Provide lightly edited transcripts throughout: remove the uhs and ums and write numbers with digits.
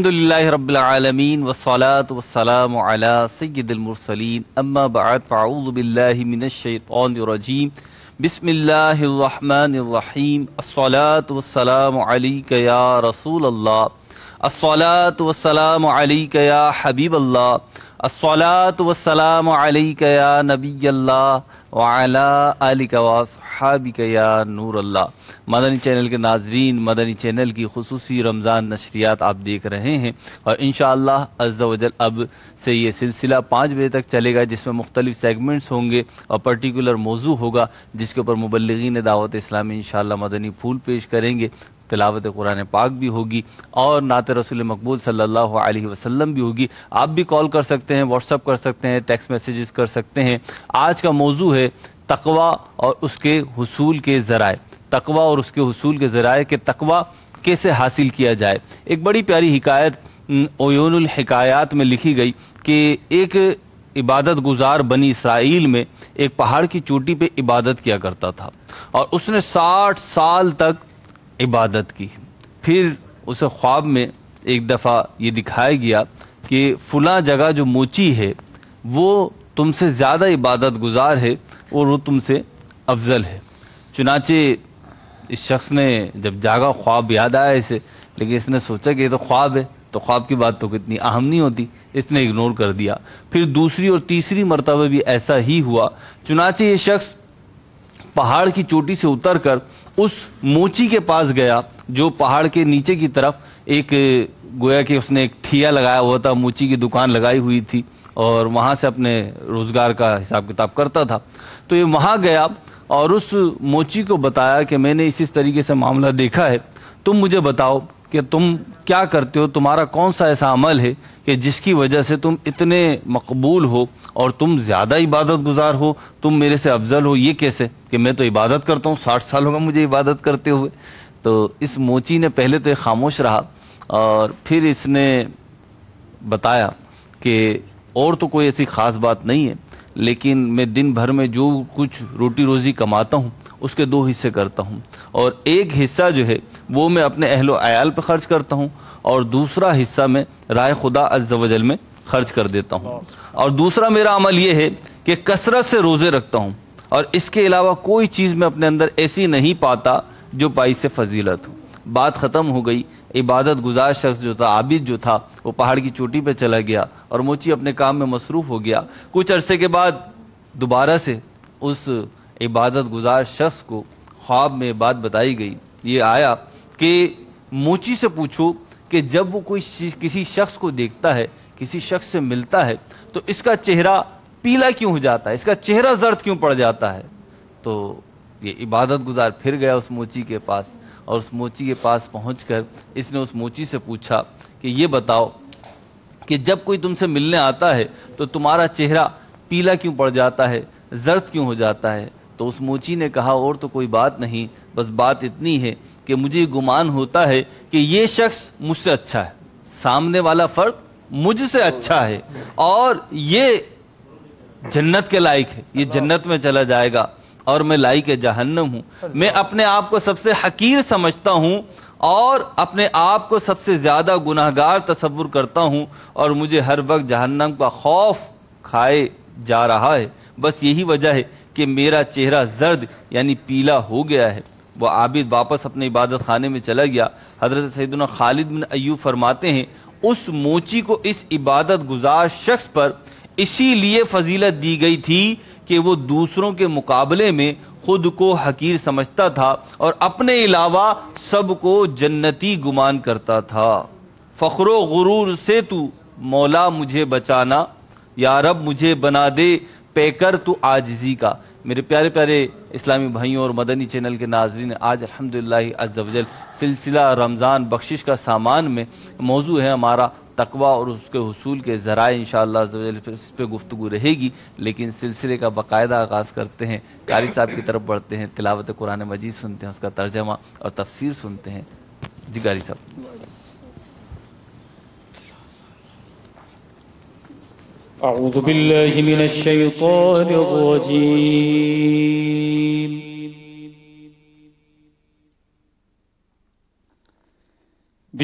الحمدللہ رب العالمین والصلاة والسلام علی سید المرسلین اما بعد فاعوذ باللہ من الشیطان الرجیم بسم اللہ الرحمن الرحیم الصلاة والسلام علیک یا رسول اللہ الصلاة والسلام علیک یا حبیب اللہ الصلاة والسلام علیک یا نبی اللہ وعلا آلک واصحابک یا نور اللہ۔ مدنی چینل کے ناظرین، مدنی چینل کی خصوصی رمضان نشریات آپ دیکھ رہے ہیں، اور انشاءاللہ عز و جل اب سے یہ سلسلہ 5 بجے تک چلے گا، جس میں مختلف سیگمنٹس ہوں گے اور پرٹیکولر موضوع ہوگا جس کے اوپر مبلغین دعوت اسلامی انشاءاللہ مدنی پھول پیش کریں گے، تلاوت قرآن پاک بھی ہوگی اور نعت رسول مقبول صلی اللہ علیہ وسلم بھی ہوگی۔ آپ بھی کال کر سکتے ہیں، واٹس ایپ کر سکتے ہیں، ٹیکسٹ میسیجز کر سکتے ہیں۔ آج کا موضوع ہے تقوی اور اس کے حصول کے ذرائع، تقوی اور اس کے حصول کے ذرائع، کہ تقوی کیسے حاصل کیا جائے۔ ایک بڑی پیاری حکایت عیون الحکایات میں لکھی گئی کہ ایک عبادت گزار بنی اسرائیل میں ایک پہاڑ کی چوٹی پہ عبادت کیا کرتا تھا، اور اس نے 60 سال تک عبادت کی۔ پھر اسے خواب میں ایک دفعہ یہ دکھایا گیا کہ فلاں جگہ جو موچی ہے وہ تم سے زیادہ عبادت گزار ہے اور وہ تم سے افضل ہے۔ چنانچہ اس شخص نے جب جاگا، خواب یاد آیا اسے، لیکن اس نے سوچا کہ یہ تو خواب ہے، تو خواب کی بات تو کتنی اہم نہیں ہوتی، اس نے اگنور کر دیا۔ پھر دوسری اور تیسری مرتبہ بھی ایسا ہی ہوا۔ چنانچہ یہ شخص پہاڑ کی چوٹی سے اتر کر اس موچی کے پاس گیا جو پہاڑ کے نیچے کی طرف ایک، گویا کہ اس نے ایک ٹھیا لگایا ہوا تھا، موچی کی دکان لگائی ہوئی تھی اور وہاں سے اپنے روزگار کا حساب کتاب کرتا تھا۔ تو یہ وہاں گیا اور اس موچی کو بتایا کہ میں نے اس طریقے سے معاملہ دیکھا ہے، تم مجھے بتاؤ کہ تم کیا کرتے ہو، تمہارا کون سا ایسا عمل ہے کہ جس کی وجہ سے تم اتنے مقبول ہو اور تم زیادہ عبادت گزار ہو، تم میرے سے افضل ہو۔ یہ کیسے کہ میں تو عبادت کرتا ہوں، 60 سال ہوگا مجھے عبادت کرتے ہوئے۔ تو اس موچی نے پہلے تو خاموش رہا، اور پھر اس نے بتایا کہ اور تو کوئی ایسی خاص بات نہیں ہے، لیکن میں دن بھر میں جو کچھ روٹی روزی کماتا ہوں اس کے 2 حصے کرتا ہوں، اور ایک حصہ جو ہے وہ میں اپنے اہل و عیال پہ خرچ کرتا ہوں، اور دوسرا حصہ میں راہ خدا عز و جل میں خرچ کر دیتا ہوں، اور دوسرا میرا عمل یہ ہے کہ کثرت سے روزے رکھتا ہوں، اور اس کے علاوہ کوئی چیز میں اپنے اندر ایسی نہیں پاتا جو باعث فضیلت ہو۔ بات ختم ہو گئی۔ عبادت گزار شخص جو تھا، عابد جو تھا، وہ پہاڑ کی چوٹی پہ چلا گیا اور موچی اپنے کام میں مصروف ہو گیا۔ کچھ عرصے کے بعد دوبارہ سے اس عبادت گزار شخص کو خواب میں بات بتائی گئی۔ یہ آیا کہ موچی سے پوچھو کہ جب وہ کوئی کسی شخص کو دیکھتا ہے، کسی شخص سے ملتا ہے، تو اس کا چہرہ پیلا کیوں ہو جاتا ہے، اس کا چہرہ زرد کیوں پڑ جاتا ہے؟ تو یہ عبادت گزار پھر گیا اس موچی کے پاس، اور اس موچی کے پاس پہنچ کر اس نے اس موچی سے پوچھا کہ یہ بتاؤ کہ جب کوئی تم سے ملنے آتا ہے تو تمہارا چہرہ پیلا کیوں پڑ جاتا ہے، زرد کیوں ہو جاتا ہے؟ تو اس موچی نے کہا اور تو کوئی بات نہیں، بس بات اتنی ہے کہ مجھے گمان ہوتا ہے کہ یہ شخص مجھ سے اچھا ہے، سامنے والا فرد مجھ سے اچھا ہے، اور یہ جنت کے لائق ہے، یہ جنت میں چلا جائے گا اور میں لائق جہنم ہوں۔ میں اپنے آپ کو سب سے حقیر سمجھتا ہوں اور اپنے آپ کو سب سے زیادہ گناہگار تصور کرتا ہوں، اور مجھے ہر وقت جہنم کا خوف کھائے جا رہا ہے۔ بس یہی وجہ ہے کہ میرا چہرہ زرد یعنی پیلا ہو گیا ہے۔ وہ عابد واپس اپنے عبادت خانے میں چلا گیا۔ حضرت سیدنا خالد بن ایوب فرماتے ہیں اس موچی کو اس عبادت گزار شخص پر اسی لیے فضیلت دی گئی تھی کہ وہ دوسروں کے مقابلے میں خود کو حقیر سمجھتا تھا اور اپنے علاوہ سب کو جنتی گمان کرتا تھا۔ فخر و غرور سے تو مولا مجھے بچانا، یا رب مجھے بنا دے پیکر تو عاجزی کا۔ میرے پیارے پیارے اسلامی بھائیوں اور مدنی چینل کے ناظرین، آج الحمدللہ عز و جل سلسلہ رمضان بخشش کا سامان میں موضوع ہے ہمارا تقوی اور اس کے حصول کے ذرائع۔ انشاءاللہ عز و جل اس پہ گفتگو رہے گی، لیکن سلسلے کا باقاعدہ آغاز کرتے ہیں، قاری صاحب کی طرف بڑھتے ہیں، تلاوت قرآن مجید سنتے ہیں، اس کا ترجمہ اور تفسیر سنتے ہیں۔ جی قاری صاحب۔ اعوذ باللہ من الشیطان الرجیم،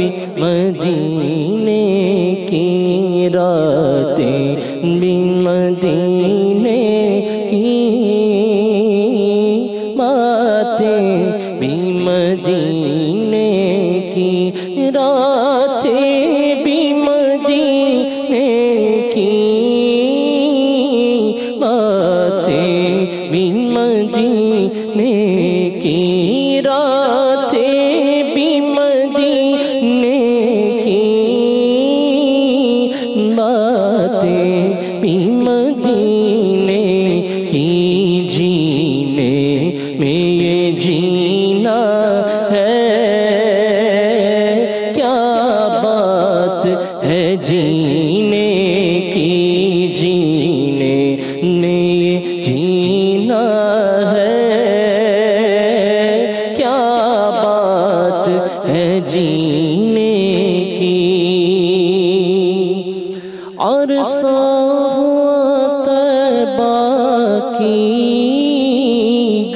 بھی مدینے کی راتیں بھی مدینے کی باتیں بھی مدینے کی راتیں بھی مدینے کی باتیں بھی مدینے کی راتیں بھی مدینے کی باتیں بھی مدینے کی جینے میں یہ جینا ہے کیا بات ہے جینے کی جینے میں یہ جینا ہے کیا بات ہے جینے کی عرصہ طیبہ کی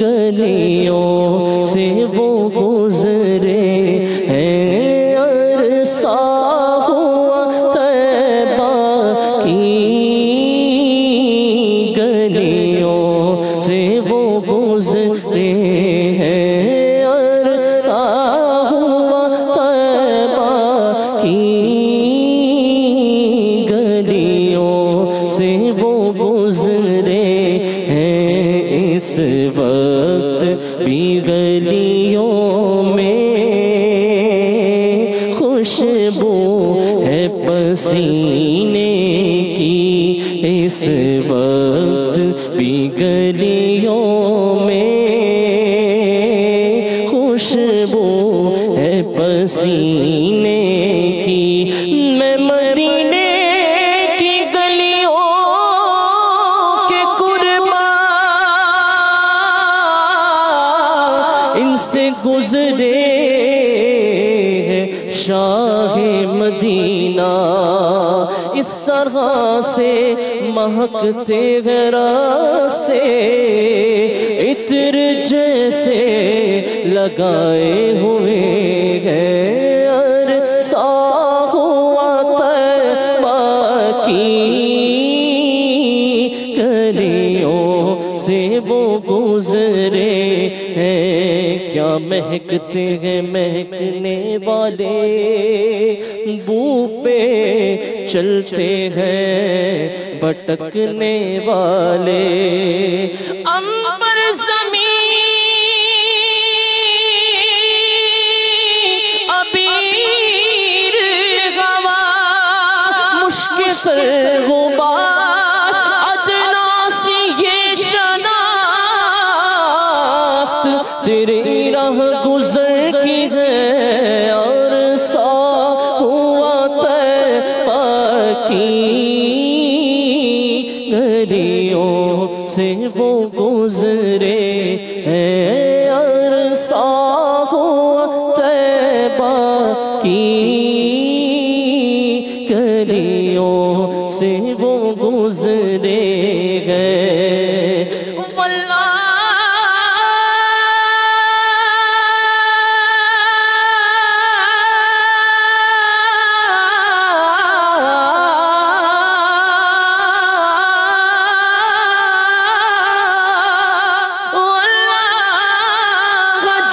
گلیوں سے وہ گزرے ہیں عرصہ ہوا طیبہ کی گلیوں سے وہ گزرے ہیں عرصہ ہوا طیبہ کی گلیوں سے وہ گزرے ہیں اس وقت بھی گلیوں میں خوشبو ہے پسینے کی اس وقت بھی گلیوں میں خوشبو ہے پسینے کی میں مدینے کی گلیوں کے قربان ان سے گزرے ہیں شاہ مدینہ اس طرح سے مہکتے ہیں راستے عطر جیسے لگائے ہوئے ہیں عرصہ ہوا طیبہ کی گلیوں سے وہ گزرے ہیں کیا مہکتے ہیں مہکنے والے بو پہ چلتے ہیں بھٹکنے والے عنبر زمین عبیر ہوا مشک غبار ادنا سی یہ شناخت تیری راہ گزر کی ہے عرصہ ہوا طیبہ کی گلیوں سے وہ گزرے ہیں عرصہ ہوا طیبہ کی گلیوں سے وہ گزرے گئے واللہ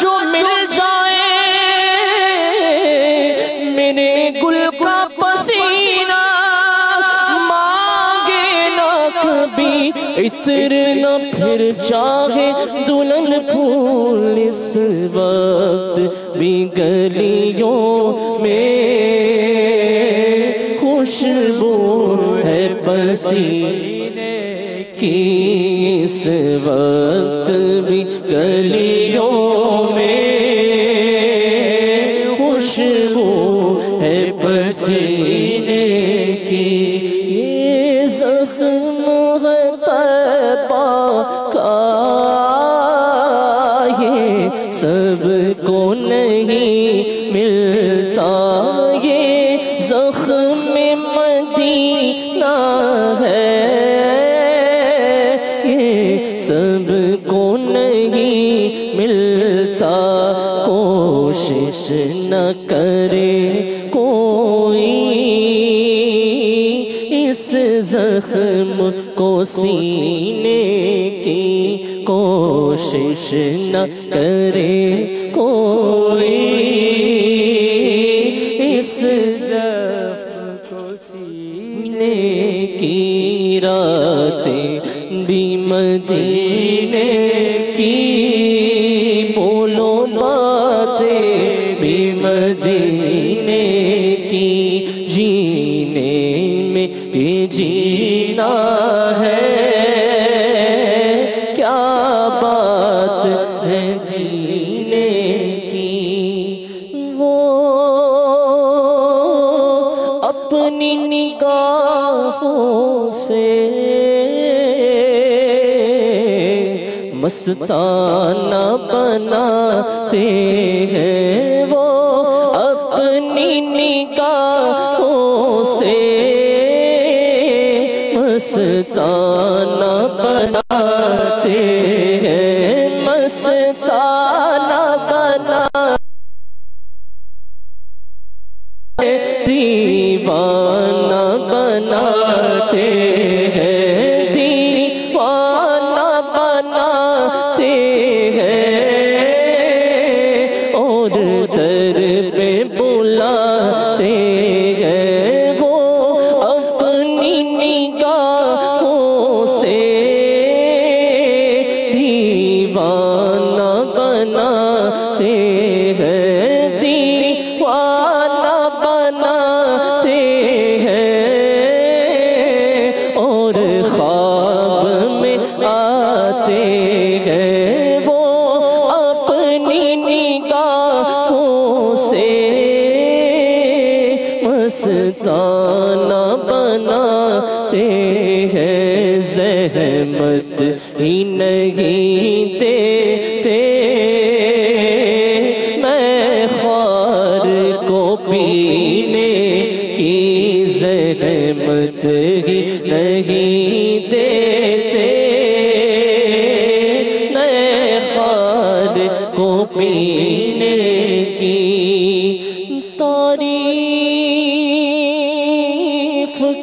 جو مل جائے میرے گل کا پسینہ مانگے نہ کبھی عطر نہ پھر چاہے دلہن پھول اس وقت بھی گلیوں میں خوشبو ہے پسینے کی اس وقت بھی گلیوں میں خوشبو ہے پسینے کی یہ زخم ہے طیبہ کا یہ سب کو نہیں ملتا یہ زخم مدینہ ہے یہ سب کو نہیں ملتا کوشش نہ کرے زخم کو سینے کی کوشش نہ کرے کوئی، اس زخم کو سینے کی راتیں بھی مدینے کی، بولو باتیں بھی مدینے کی، جینے میں بھی جینا ہے، کیا بات ہے جینے کی، وہ اپنی نگاہوں سے مستانہ بناتے ہیں، وہ اپنی نگاہوں سے مستانہ بناتے ہیں، مستانہ بناتے دیوانہ بناتے ہیں، دیوانہ بناتے ہیں، اور در پہ بلاتے ہیں، وہ اپنی نگاہوں سے دیوانہ بناتے ہیں، دیوانہ بناتے ہیں، اور خواب میں آتے ہیں، وہ اپنی نگاہوں سے مستانہ بناتے ہیں، زحمت ہی نہیں دیتے میں خوار کو پینے کی، زحمت ہی نہیں دیتے میں خوار کو پینے کی، تعریف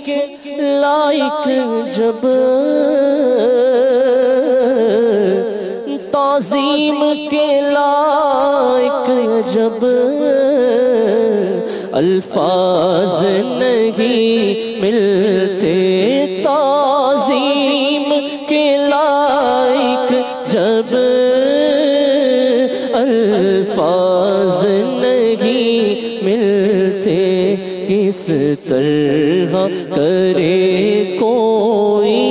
کے لائق جب تعظیم کے لائق جب الفاظ نہیں ملتے، تعظیم کے لائق جب الفاظ نہیں ملتے، کس طرح کرے کوئی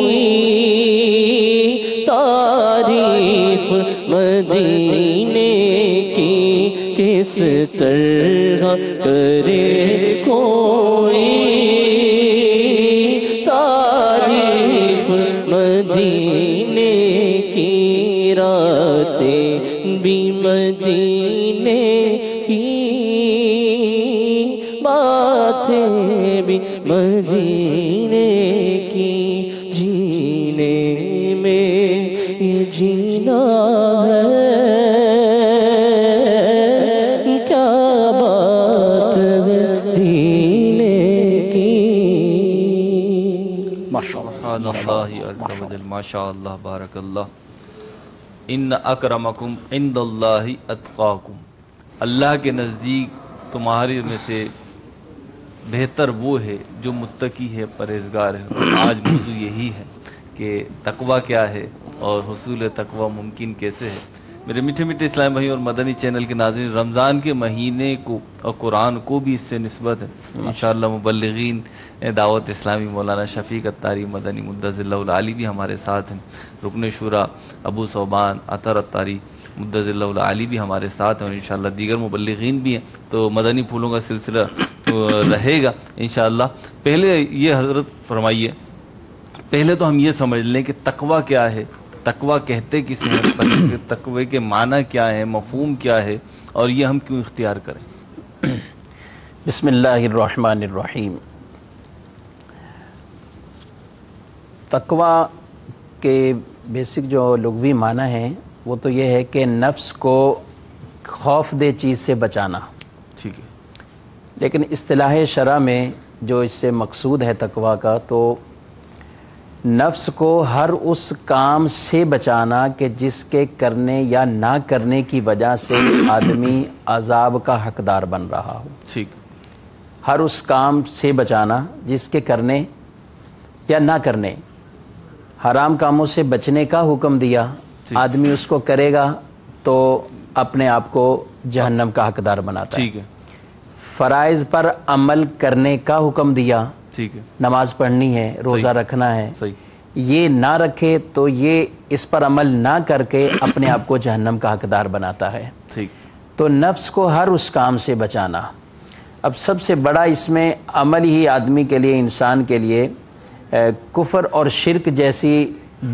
تعریف مدینے کی، کس طرح کرے کوئی تعریف مدینے کی، راتیں بھی مدینے کی، باتیں بھی مدینے کی، جینے میں یہ جینا ہے، کیا بات ہے جینے کی۔ سبحان اللہ عز و جل، ماشاء اللہ، بارک اللہ۔ ان اکرمکم عند اللہ اتقاکم، اللہ کے نزدیک تمہارے میں سے بہتر وہ ہے جو متقی ہے، پرہیزگار ہے۔ آج موضوع یہی ہے کہ تقویٰ کیا ہے اور حصول تقویٰ ممکن کیسے ہے۔ میرے میٹھے میٹھے اسلام بھائی اور مدنی چینل کے ناظرین، رمضان کے مہینے کو اور قرآن کو بھی اس سے نسبت ہے۔ انشاءاللہ مبلغین دعوت اسلامی مولانا شفیق اتاری مدنی مدظر اللہ العالی بھی ہمارے ساتھ ہیں، رکن شورا ابو صوبان عطر اتاری مدظر اللہ العالی بھی ہمارے ساتھ ہیں، اور انشاءاللہ دیگر مبلغین بھی ہیں، تو مدنی پھولوں کا سلسلہ رہے گا انشاءاللہ۔ پہلے یہ حضرت فرمائیے، پہلے تو ہم یہ سمجھ لیں کہ تقویٰ کیا ہے، تقویٰ کہتے کسے ہیں، تقوی کے معنی کیا ہے، مفہوم کیا ہے، اور یہ ہم کیوں اختیار کریں۔ بسم اللہ الرحمن الرحیم۔ تقویٰ کے بیسک جو لغوی معنی ہیں وہ تو یہ ہے کہ نفس کو خوف دہ چیز سے بچانا، ٹھیک ہے۔ لیکن اصطلاح شرع میں جو اس سے مقصود ہے تقویٰ کا، تو نفس کو ہر اس کام سے بچانا کہ جس کے کرنے یا نہ کرنے کی وجہ سے آدمی عذاب کا حقدار بن رہا ہو. ٹھیک. ہر اس کام سے بچانا جس کے کرنے یا نہ کرنے. حرام کاموں سے بچنے کا حکم دیا، آدمی اس کو کرے گا تو اپنے آپ کو جہنم کا حقدار بناتا ہے. ٹھیک ہے. فرائض پر عمل کرنے کا حکم دیا، ٹھیک ہے. نماز پڑھنی ہے، روزہ رکھنا ہے، صحیح. یہ نہ رکھے تو یہ اس پر عمل نہ کر کے اپنے آپ کو جہنم کا حقدار بناتا ہے. ٹھیک. تو نفس کو ہر اس کام سے بچانا. اب سب سے بڑا اس میں عمل ہی آدمی کے لیے، انسان کے لیے کفر اور شرک جیسی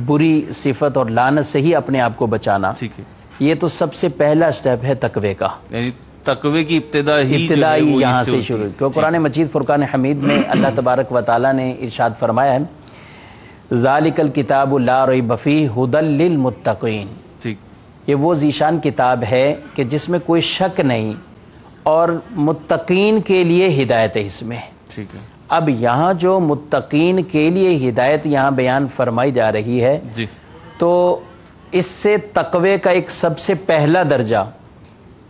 بری صفت اور لعنت سے ہی اپنے آپ کو بچانا. ٹھیک ہے. یہ تو سب سے پہلا سٹیپ ہے تقوی کا. یعنی تقوی کی ابتدائی یہاں سے شروع. کیونکہ قرآن مجید فرقان حمید میں اللہ تبارک و تعالیٰ نے ارشاد فرمایا ہے ذالک الکتاب لا ریب فیہ ھدی للمتقین. ٹھیک. یہ وہ ذیشان کتاب ہے کہ جس میں کوئی شک نہیں اور متقین کے لیے ہدایت ہے اس میں. ٹھیک ہے. اب یہاں جو متقین کے لیے ہدایت یہاں بیان فرمائی جا رہی ہے جی، تو اس سے تقوی کا ایک سب سے پہلا درجہ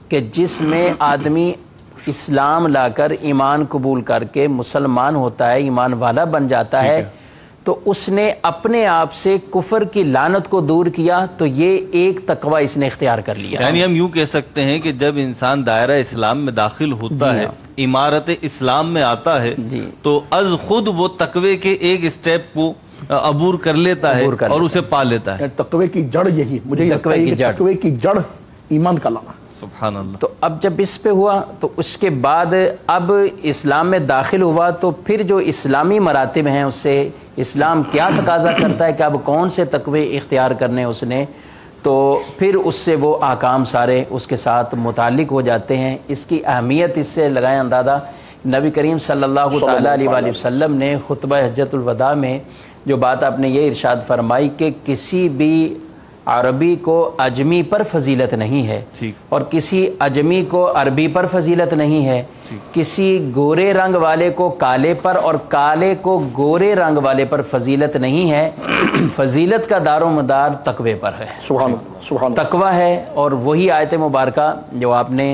کہ جس میں آدمی اسلام لا کر ایمان قبول کر کے مسلمان ہوتا ہے، ایمان والا بن جاتا ہے، تو اس نے اپنے آپ سے کفر کی لعنت کو دور کیا، تو یہ ایک تقوی اس نے اختیار کر لیا. یعنی ہم یوں کہہ سکتے ہیں کہ جب انسان دائرہ اسلام میں داخل ہوتا ہے، عمارت اسلام میں آتا ہے، تو از خود وہ تقوی کے ایک اسٹیپ کو عبور کر لیتا ہے اور اسے پا لیتا ہے. تقوی کی جڑ یہی مجھے لگتا ہے کہ تقوی کی جڑ ایمان کا لانا. سبحان اللہ. تو اب جب اس پہ ہوا تو اس کے بعد اب اسلام میں داخل ہوا تو پھر جو اسلامی مراتب ہیں اس سے اسلام کیا تقاضا کرتا ہے کہ اب کون سے تقوی اختیار کرنے اس نے، تو پھر اس سے وہ احکام سارے اس کے ساتھ متعلق ہو جاتے ہیں. اس کی اہمیت اس سے لگائیں اندازہ. نبی کریم صلی اللہ تعالیٰ علیہ وسلم نے خطبہ حجۃ الوداع میں جو بات آپ نے یہ ارشاد فرمائی کہ کسی بھی عربی کو اجمی پر فضیلت نہیں ہے اور کسی اجمی کو عربی پر فضیلت نہیں ہے، کسی گورے رنگ والے کو کالے پر اور کالے کو گورے رنگ والے پر فضیلت نہیں ہے. فضیلت کا دار و مدار تقوی پر ہے. سبحان تقوی ہے. اور وہی آیت مبارکہ جو آپ نے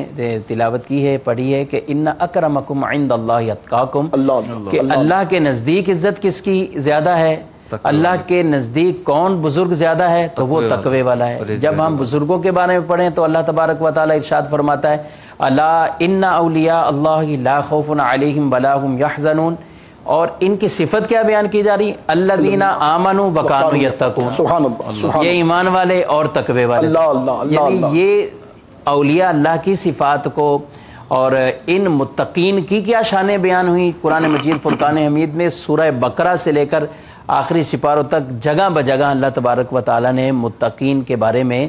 تلاوت کی ہے، پڑھی ہے کہ ان اکرمکم عند اللہ اتقاکم، کہ اللہ کے نزدیک عزت کس کی زیادہ ہے، اللہ کے نزدیک کون بزرگ زیادہ ہے، تو وہ تقوی والا ہے. جب ہم بزرگوں کے بارے میں پڑھیں تو اللہ تبارک و تعالیٰ ارشاد فرماتا ہے الا ان اولیاء اللہ لا خوف علیہم ولا هم یحزنون. اور ان کی صفت کیا بیان کی جا رہی؟ الذین آمنوا وکانوا یتقون. سبحان اللہ. یہ ایمان والے اور تقوی والے. یعنی یہ اولیاء اللہ کی صفات کو اور ان متقین کی کیا شانیں بیان ہوئی قرآن مجید فرقان حمید میں. سورہ بقرہ سے لے کر آخری سپاروں تک جگہ بجگہ اللہ تبارک و تعالیٰ نے متقین کے بارے میں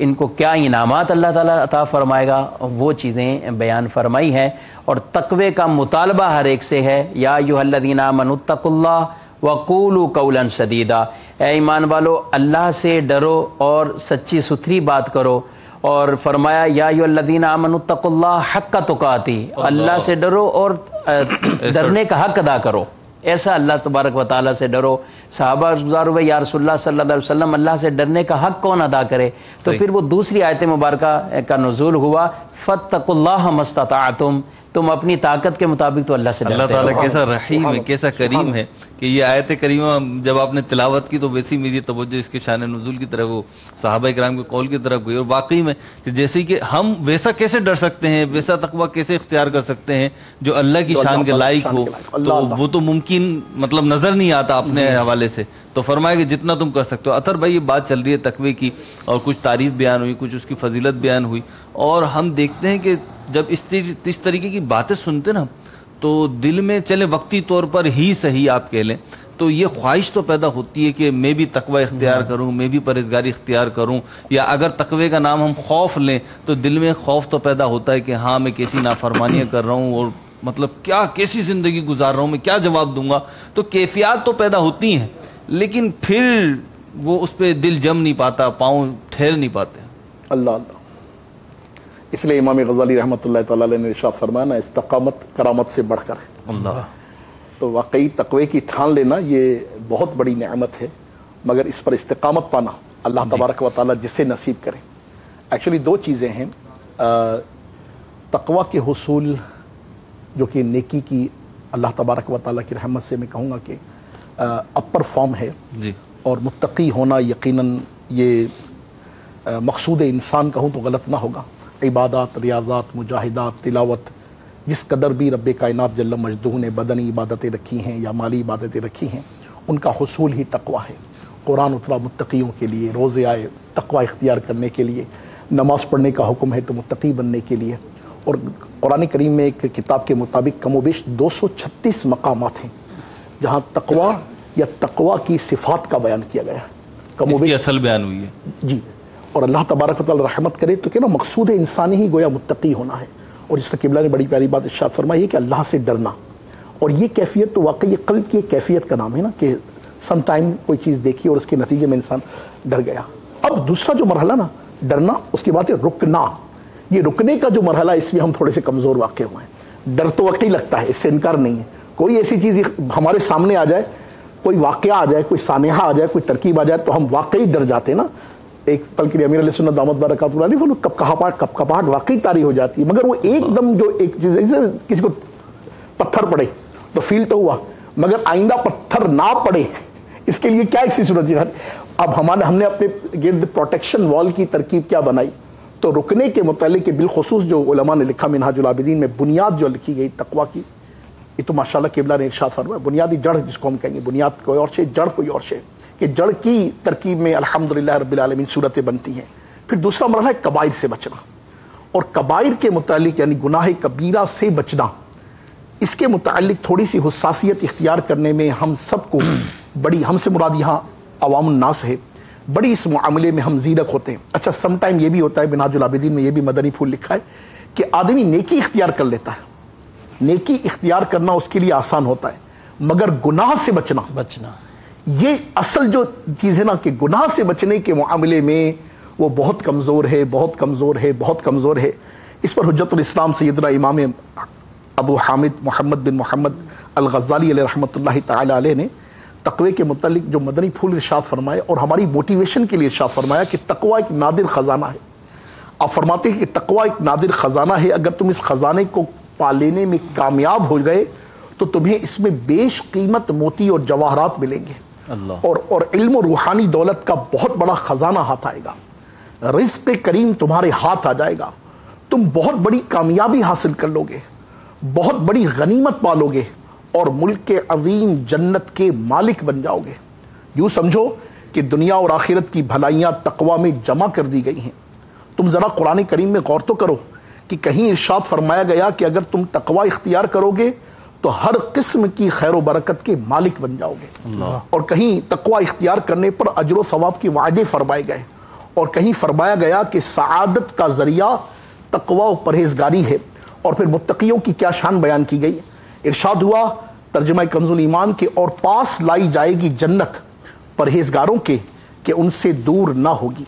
ان کو کیا انعامات اللہ تعالیٰ عطا فرمائے گا وہ چیزیں بیان فرمائی ہیں. اور تقوی کا مطالبہ ہر ایک سے ہے. یا ایھا الذین آمنوا اتقوا اللہ وقولوا قولا سدیدا. اے ایمان والو اللہ سے ڈرو اور سچی ستھری بات کرو. اور فرمایا یا ایھا الذین آمنوا اتقوا اللہ حق تقاتہ، اللہ سے ڈرو اور ڈرنے کا حق ادا کرو. ایسا اللہ تبارک و تعالیٰ سے ڈرو. صحابہ گزار ہوئے یا رسول اللہ صلی اللہ علیہ وسلم اللہ سے ڈرنے کا حق کون ادا کرے؟ تو پھر وہ دوسری آیت مبارکہ کا نزول ہوا فاتقوا اللہ ما استطعتم. تم اپنی طاقت کے مطابق تو اللہ سے ڈرتے. اللہ تعالیٰ کیسا رحیم ہے، کیسا کریم ہے کہ یہ آیت کریمہ جب آپ نے تلاوت کی تو ویسی میری توجہ اس کے شان نزول کی طرف وہ صحابہ کرام کے قول کی طرف گئی. اور واقعی میں کہ جیسے کہ ہم ویسا کیسے ڈر سکتے ہیں، ویسا تقویٰ کیسے اختیار کر سکتے ہیں جو اللہ کی شان کے لائق ہو، تو وہ تو ممکن مطلب نظر نہیں آتا اپنے حوالے سے. تو فرمایا کہ جتنا تم کر سکتے ہو. اطہر بھائی یہ بات چل رہی ہے تقوی کی اور کچھ تعریف بیان ہوئی، کچھ اس کی فضیلت بیان ہوئی، اور ہم دیکھتے ہیں کہ جب اس طریقے کی باتیں سنتے نا تو دل میں چلے وقتی طور پر ہی صحیح آپ کہہ لیں تو یہ خواہش تو پیدا ہوتی ہے کہ میں بھی تقوی اختیار کروں، میں بھی پرہیزگاری اختیار کروں. یا اگر تقوی کا نام ہم خوف لیں تو دل میں خوف تو پیدا ہوتا ہے کہ ہاں میں کیسی نافرمانیاں کر رہا ہوں اور مطلب کیا کیسی زندگی گزار رہا ہوں، میں کیا جواب دوں گا. تو کیفیات تو پیدا ہوتی ہیں لیکن پھر وہ اس پہ دل جم نہیں پاتا، پاؤں ٹھہر نہیں پاتے. اللہ اللہ. اس لیے امام غزالی رحمۃ اللہ تعالی علیہ نے ارشاد فرمایا نا استقامت کرامت سے بڑھ کر ہے. اللہ. تو واقعی تقوی کی ٹھان لینا یہ بہت بڑی نعمت ہے، مگر اس پر استقامت پانا اللہ تبارک و تعالیٰ جسے نصیب کرے۔ ایکچولی دو چیزیں ہیں، تقوی کے حصول جو کہ نیکی کی اللہ تبارک و تعالیٰ کی رحمت سے میں کہوں گا کہ اپر فارم ہے، جی، اور متقی ہونا یقیناً یہ مقصود انسان کہوں تو غلط نہ ہوگا۔ عبادات، ریاضات، مجاہدات، تلاوت، جس قدر بھی رب کائنات جل مجدہ نے بدنی عبادتیں رکھی ہیں یا مالی عبادتیں رکھی ہیں، ان کا حصول ہی تقوی ہے۔ قرآن اترا متقیوں کے لیے، روزے آئے تقوی اختیار کرنے کے لیے، نماز پڑھنے کا حکم ہے تو متقی بننے کے لیے، اور قرآن کریم میں ایک کتاب کے مطابق کم و بیش 236 مقامات ہیں جہاں تقوی یا تقوی کی صفات کا بیان کیا گیا ہے، کم و بیش اصل بیان ہوئی ہے جی۔ اور اللہ تبارک و تعالی رحمت کرے تو کہ نا مقصود انسانی ہی گویا متقی ہونا ہے، اور اس سے قبلہ نے بڑی پیاری بات ارشاد فرمائی ہے کہ اللہ سے ڈرنا، اور یہ کیفیت تو واقعی قلب کی ایک کیفیت کا نام ہے نا، کہ سم ٹائم کوئی چیز دیکھی اور اس کے نتیجے میں انسان ڈر گیا۔ اب دوسرا جو مرحلہ نا ڈرنا، اس کے بعد ہے رکنا۔ یہ رکنے کا جو مرحلہ اس میں ہم تھوڑے سے کمزور واقع ہوئے ہیں۔ ڈر تو واقعی لگتا ہے، اس سے انکار نہیں ہے۔ کوئی ایسی چیز ہمارے سامنے آ جائے، کوئی واقعہ آ جائے، کوئی سانحہ آ جائے، کوئی ترکیب آ جائے تو ہم واقعی ڈر جاتے ہیں نا۔ ایک پل کے لیے امیر علیہ سنت دامت برکاتہ اللہ علیہ کب کپاہٹ واقعی طاری ہو جاتی ہے، مگر وہ ایک دم جو ایک چیز کسی کو پتھر پڑے تو فیل تو ہوا، مگر آئندہ پتھر نہ پڑے اس کے لیے کیا ایسی صورت ہے۔ اب ہم نے اپنے گرد پروٹیکشن وال کی ترکیب کیا بنائی، تو رکنے کے متعلق بالخصوص جو علماء نے لکھا منہاج العابدین میں بنیاد جو لکھی گئی تقوی کی، یہ تو ماشاءاللہ قبلہ نے ارشاد فرمایا بنیادی جڑ جس کو ہم کہیں گے، بنیاد کوئی اور شے، جڑ کوئی اور شے، کہ جڑ کی ترکیب میں الحمدللہ رب العالمین صورتیں بنتی ہیں۔ پھر دوسرا مرحلہ ہے کبائر سے بچنا، اور کبائر کے متعلق یعنی گناہ کبیرہ سے بچنا، اس کے متعلق تھوڑی سی حساسیت اختیار کرنے میں ہم سب کو بڑی، ہم سے مراد یہاں عوام الناس ہے، بڑی اس معاملے میں ہم زیرک ہوتے ہیں۔ اچھا سم ٹائم یہ بھی ہوتا ہے، منہاج العابدین میں یہ بھی مدنی پھول لکھا ہے کہ آدمی نیکی اختیار کر لیتا ہے، نیکی اختیار کرنا اس کے لیے آسان ہوتا ہے، مگر گناہ سے بچنا یہ اصل جو چیز ہے نا، کہ گناہ سے بچنے کے معاملے میں وہ بہت کمزور ہے، بہت کمزور ہے، بہت کمزور ہے۔ اس پر حجت الاسلام سیدنا امام ابو حامد محمد بن محمد الغزالی علیہ رحمۃ اللہ تعالی علیہ نے تقوی کے متعلق جو مدنی پھول ارشاد فرمائے اور ہماری موٹیویشن کے لیے ارشاد فرمایا کہ تقوی ایک نادر خزانہ ہے۔ آپ فرماتے ہیں کہ تقوی ایک نادر خزانہ ہے، اگر تم اس خزانے کو پا لینے میں کامیاب ہو گئے تو تمہیں اس میں بیش قیمت موتی اور جواہرات ملیں گے، اور علم و روحانی دولت کا بہت بڑا خزانہ ہاتھ آئے گا، رزق کریم تمہارے ہاتھ آ جائے گا، تم بہت بڑی کامیابی حاصل کر لو گے، بہت بڑی غنیمت پالو گے، اور ملک عظیم جنت کے مالک بن جاؤ گے۔ یوں سمجھو کہ دنیا اور آخرت کی بھلائیاں تقوی میں جمع کر دی گئی ہیں۔ تم ذرا قرآن کریم میں غور تو کرو کہ کہیں ارشاد فرمایا گیا کہ اگر تم تقوی اختیار کرو گے تو ہر قسم کی خیر و برکت کے مالک بن جاؤ گے، اور کہیں تقوی اختیار کرنے پر اجر و ثواب کے وعدے فرمائے گئے، اور کہیں فرمایا گیا کہ سعادت کا ذریعہ تقوی و پرہیزگاری ہے۔ اور پھر متقیوں کی کیا شان بیان کی گئی، ارشاد ہوا ترجمہ کنز الایمان کے، اور پاس لائی جائے گی جنت پرہیزگاروں کے کہ ان سے دور نہ ہوگی۔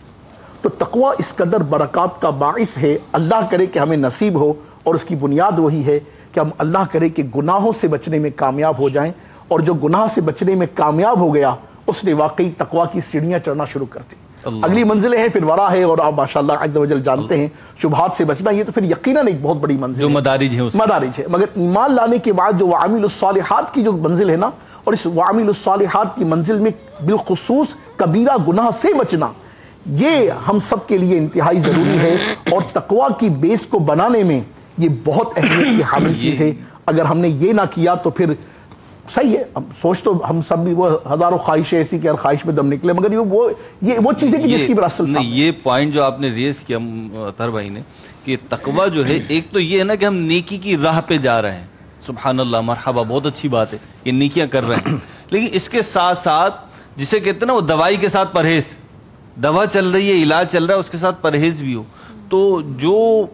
تو تقوی اس قدر برکات کا باعث ہے، اللہ کرے کہ ہمیں نصیب ہو، اور اس کی بنیاد وہی ہے کہ ہم اللہ کرے کہ گناہوں سے بچنے میں کامیاب ہو جائیں، اور جو گناہ سے بچنے میں کامیاب ہو گیا اس نے واقعی تقوی کی سیڑھیاں چڑھنا شروع کر دی۔ اگلی منزلیں ہیں پھر ورا ہے، اور آپ ماشاءاللہ عز و جل جانتے ہیں شبہات سے بچنا، یہ تو پھر یقیناً ایک بہت بڑی منزل ہے، جو مدارج ہے۔ مگر ایمان لانے کے بعد جو وعامل الصالحات کی جو منزل ہے نا، اور اس وعامل الصالحات کی منزل میں بالخصوص کبیرہ گناہ سے بچنا، یہ ہم سب کے لیے انتہائی ضروری ہے، اور تقوی کی بیس کو بنانے میں یہ بہت اہمیت کی حامل چیز ہے۔ اگر ہم نے یہ نہ کیا تو پھر صحیح ہے، سوچ تو ہم سب بھی وہ ہزاروں خواہشیں ایسی کہ ہر خواہش میں دم نکلے، مگر یہ وہ چیزیں کہ جس کی اصل نہیں، یہ پوائنٹ جو آپ نے ریز کیا طاہر بھائی نے کہ تقوی جو ہے، ایک تو یہ ہے نا کہ ہم نیکی کی راہ پہ جا رہے ہیں، سبحان اللہ، مرحبا، بہت اچھی بات ہے کہ نیکیاں کر رہے ہیں، لیکن اس کے ساتھ ساتھ جسے کہتے ہیں نا وہ دوائی کے ساتھ پرہیز، دوا چل رہی ہے، علاج چل رہا ہے، اس کے ساتھ پرہیز بھی ہو، تو جو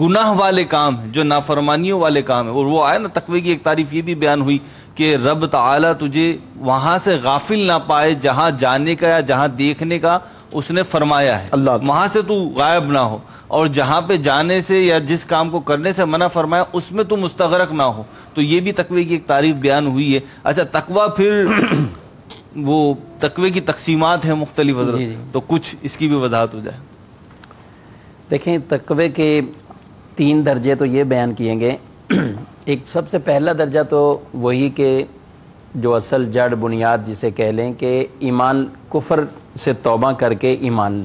گناہ والے کام ہیں، جو نافرمانیوں والے کام ہیں، اور وہ آئے نا تقوی کی ایک تعریف یہ بھی بیان ہوئی کہ رب تعالیٰ تجھے وہاں سے غافل نہ پائے جہاں جانے کا یا جہاں دیکھنے کا اس نے فرمایا ہے، وہاں سے تو غائب نہ ہو، اور جہاں پہ جانے سے یا جس کام کو کرنے سے منع فرمایا اس میں تو مستغرق نہ ہو، تو یہ بھی تقوی کی ایک تعریف بیان ہوئی ہے۔ اچھا تقوی پھر وہ تقوی کی تقسیمات ہیں مختلف حضرت، جی جی۔ تو کچھ اس کی بھی وضاحت ہو جائے۔ دیکھیں تقوی کے 3 درجے تو یہ بیان کیے گئے۔ ایک سب سے پہلا درجہ تو وہی کہ جو اصل جڑ بنیاد جسے کہہ لیں کہ ایمان، کفر سے توبہ کر کے ایمان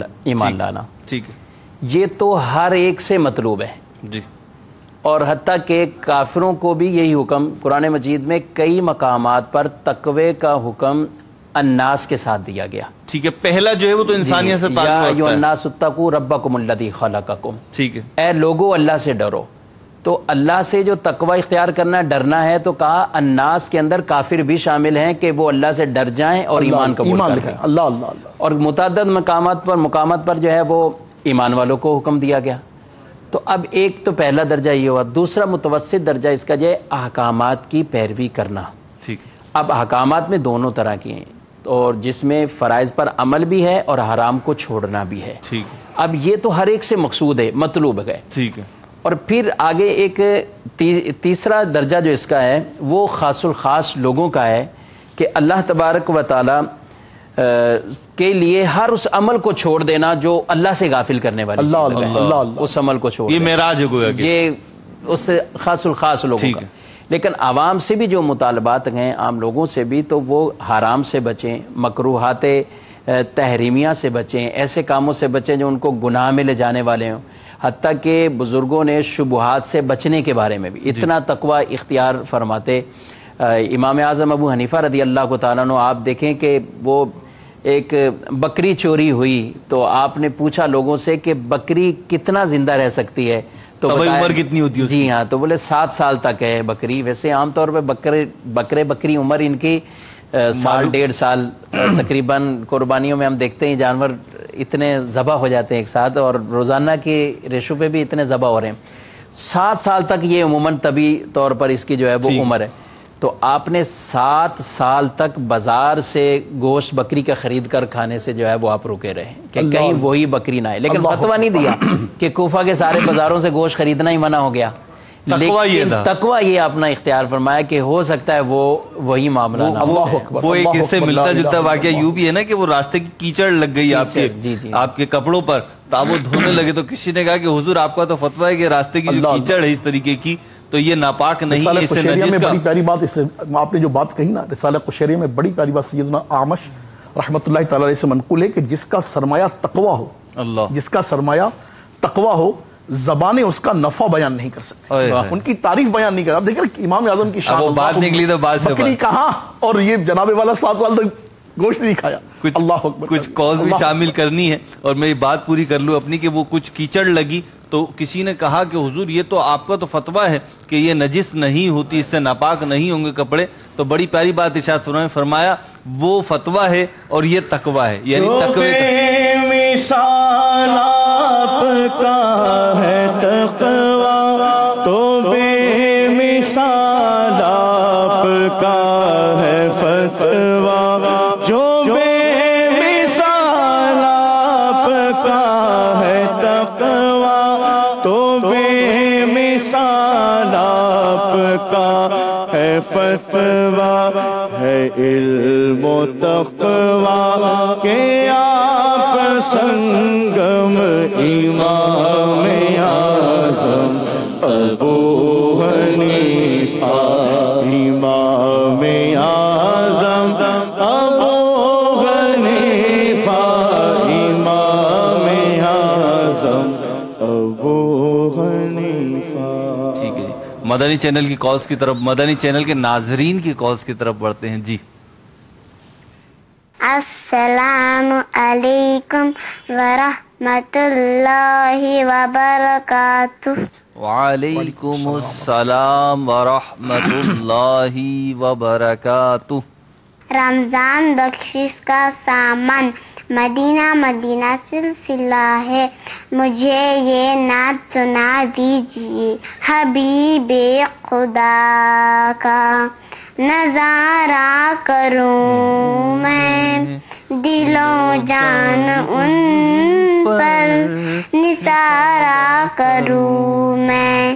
لانا، ٹھیک ہے یہ تو ہر ایک سے مطلوب ہے، جی، اور حتیٰ کہ کافروں کو بھی یہی حکم قرآن مجید میں کئی مقامات پر تقوی کا حکم الناس کے ساتھ دیا گیا۔ ٹھیک ہے، پہلا جو ہے وہ تو انسانیت سے یا تعلق ایھا رکھتا ہے۔ الناس اتقوا ربکم الذی خلقکم، ٹھیک ہے، اے لوگو اللہ سے ڈرو۔ تو اللہ سے جو تقوی اختیار کرنا ڈرنا ہے تو کہا الناس کے اندر کافر بھی شامل ہیں کہ وہ اللہ سے ڈر جائیں اور ایمان قبول کر لیں۔ اللہ اللہ اللہ۔ اور متعدد مقامات پر جو ہے وہ ایمان والوں کو حکم دیا گیا۔ تو اب ایک تو پہلا درجہ یہ ہوا، دوسرا متوسط درجہ اس کا جو ہے احکامات کی پیروی کرنا۔ ٹھیک ہے، اب احکامات میں دونوں طرح کی ہیں، اور جس میں فرائض پر عمل بھی ہے اور حرام کو چھوڑنا بھی ہے۔ ٹھیک ہے، اب یہ تو ہر ایک سے مقصود ہے، مطلوب ہے۔ ٹھیک ہے، اور پھر آگے ایک تیسرا درجہ جو اس کا ہے وہ خاص الخاص لوگوں کا ہے کہ اللہ تبارک و تعالی کے لیے ہر اس عمل کو چھوڑ دینا جو اللہ سے غافل کرنے والی اللہ چیز ہے، اللہ اللہ اللہ۔ اس عمل کو چھوڑ یہ دینا۔ معراج ہے گویا کہ۔ یہ اس خاص الخاص لوگوں ٹھیک کا ہے۔ لیکن عوام سے بھی جو مطالبات ہیں عام لوگوں سے بھی، تو وہ حرام سے بچیں، مکروہات تحریمیہ سے بچیں، ایسے کاموں سے بچیں جو ان کو گناہ میں لے جانے والے ہوں۔ حتیٰ کہ بزرگوں نے شبہات سے بچنے کے بارے میں بھی اتنا تقوی اختیار فرماتے۔ امام اعظم ابو حنیفہ رضی اللہ کو تعالیٰ عنہ، آپ دیکھیں کہ وہ ایک بکری چوری ہوئی تو آپ نے پوچھا لوگوں سے کہ بکری کتنا زندہ رہ سکتی ہے، تو طبعی بتایا- عمر کتنی ہوتی ہے اس کی؟ جی ہاں، تو بولے 7 سال تک ہے بکری۔ ویسے عام طور پہ بکری عمر ان کی سال 1.5 سال تقریباً قربانیوں میں ہم دیکھتے ہیں جانور اتنے ذبح ہو جاتے ہیں ایک ساتھ، اور روزانہ کے ریشو پہ بھی اتنے ذبح ہو رہے ہیں۔ 7 سال تک یہ عموماً طبی طور پر اس کی جو ہے وہ ٹھیک۔ عمر ہے۔ تو آپ نے 7 سال تک بازار سے گوشت بکری کا خرید کر کھانے سے جو ہے وہ آپ رکے رہے کہ اللہ کہیں اللہ۔ وہی بکری نہ آئے، لیکن اللہ فتویٰ نہیں دیا کہ کوفہ کے سارے بازاروں سے گوشت خریدنا ہی منع ہو گیا۔ تقویٰ یہ تھا۔ تقویٰ یہ اپنا اختیار فرمایا کہ ہو سکتا ہے وہی معاملہ نہ ہو۔ اللہ اکبر، وہ ایک اللہ اس سے اکبر، ملتا لا جلتا الہ واقعہ الا یوں بھی ہے نا کہ وہ راستے کی کیچڑ لگ گئی آپ کے جی جی۔ آپ کے کپڑوں پر، تو آپ وہ دھونے لگے تو کسی نے کہا کہ حضور آپ کا تو فتویٰ ہے کہ راستے کی جو اللہ کیچڑ ہے اس طریقے کی تو یہ ناپاک نہیں ہے، رسالہ اس سے قشیریہ نجس میں کا۔ بڑی پیاری بات، اس سے آپ نے جو بات کہی نا، رسالہ قشیریہ میں بڑی پیاری بات سیدنا اعمش رحمۃ اللہ تعالی علیہ سے منقول ہے کہ جس کا سرمایہ تقویٰ ہو، اللہ، جس کا سرمایہ تقویٰ ہو، زبانیں اس کا نفع بیان نہیں کر سکتی، اوئے ان کی تعریف بیان نہیں کر۔ اب دیکھیں امام اعظم کی شان، اب وہ بات نکلی تو بات سے بکری بات۔ کہاں، اور یہ جناب والا 7 سال تک گوشت نہیں کھایا۔ اللہ اکبر، کچھ کاز بھی اللہ شامل کرنی ہے، اور میں یہ بات پوری کر لوں اپنی کہ وہ کچھ کیچڑ لگی تو کسی نے کہا کہ حضور یہ تو آپ کا تو فتویٰ ہے کہ یہ نجس نہیں ہوتی، اس سے ناپاک نہیں ہوں گے کپڑے، تو بڑی پیاری بات ارشاد فرمایا وہ فتویٰ ہے اور یہ تقویٰ ہے، یعنی تقوی مثال آپ کا ہے تقویٰ، تو بے مثال آپ کا ہے فتویٰ، جو بے مثال آپ کا ہے تقویٰ، تو بے مثال آپ کا ہے فتویٰ، ہے علم و تقویٰ کے آپ سنگم امام اعظم ابو حنیفہ، امام اعظم ابو حنیفہ، امام اعظم ابو حنیفہ۔ ٹھیک ہے جی، مدنی چینل کی کالز کی طرف، مدنی چینل کے ناظرین کی کالز کی طرف بڑھتے ہیں جی۔ السلام علیکم ورحمۃ اللہ وبرکاتہ۔ وعلیکم السلام ورحمۃ اللہ وبرکاتہ۔ رمضان بخشش کا سامان مدینہ مدینہ سلسلہ ہے، مجھے یہ نعت سنا دیجیے۔ حبیب خدا کا نظارہ کروں میں، دل و جان ان پر نثارہ کروں میں۔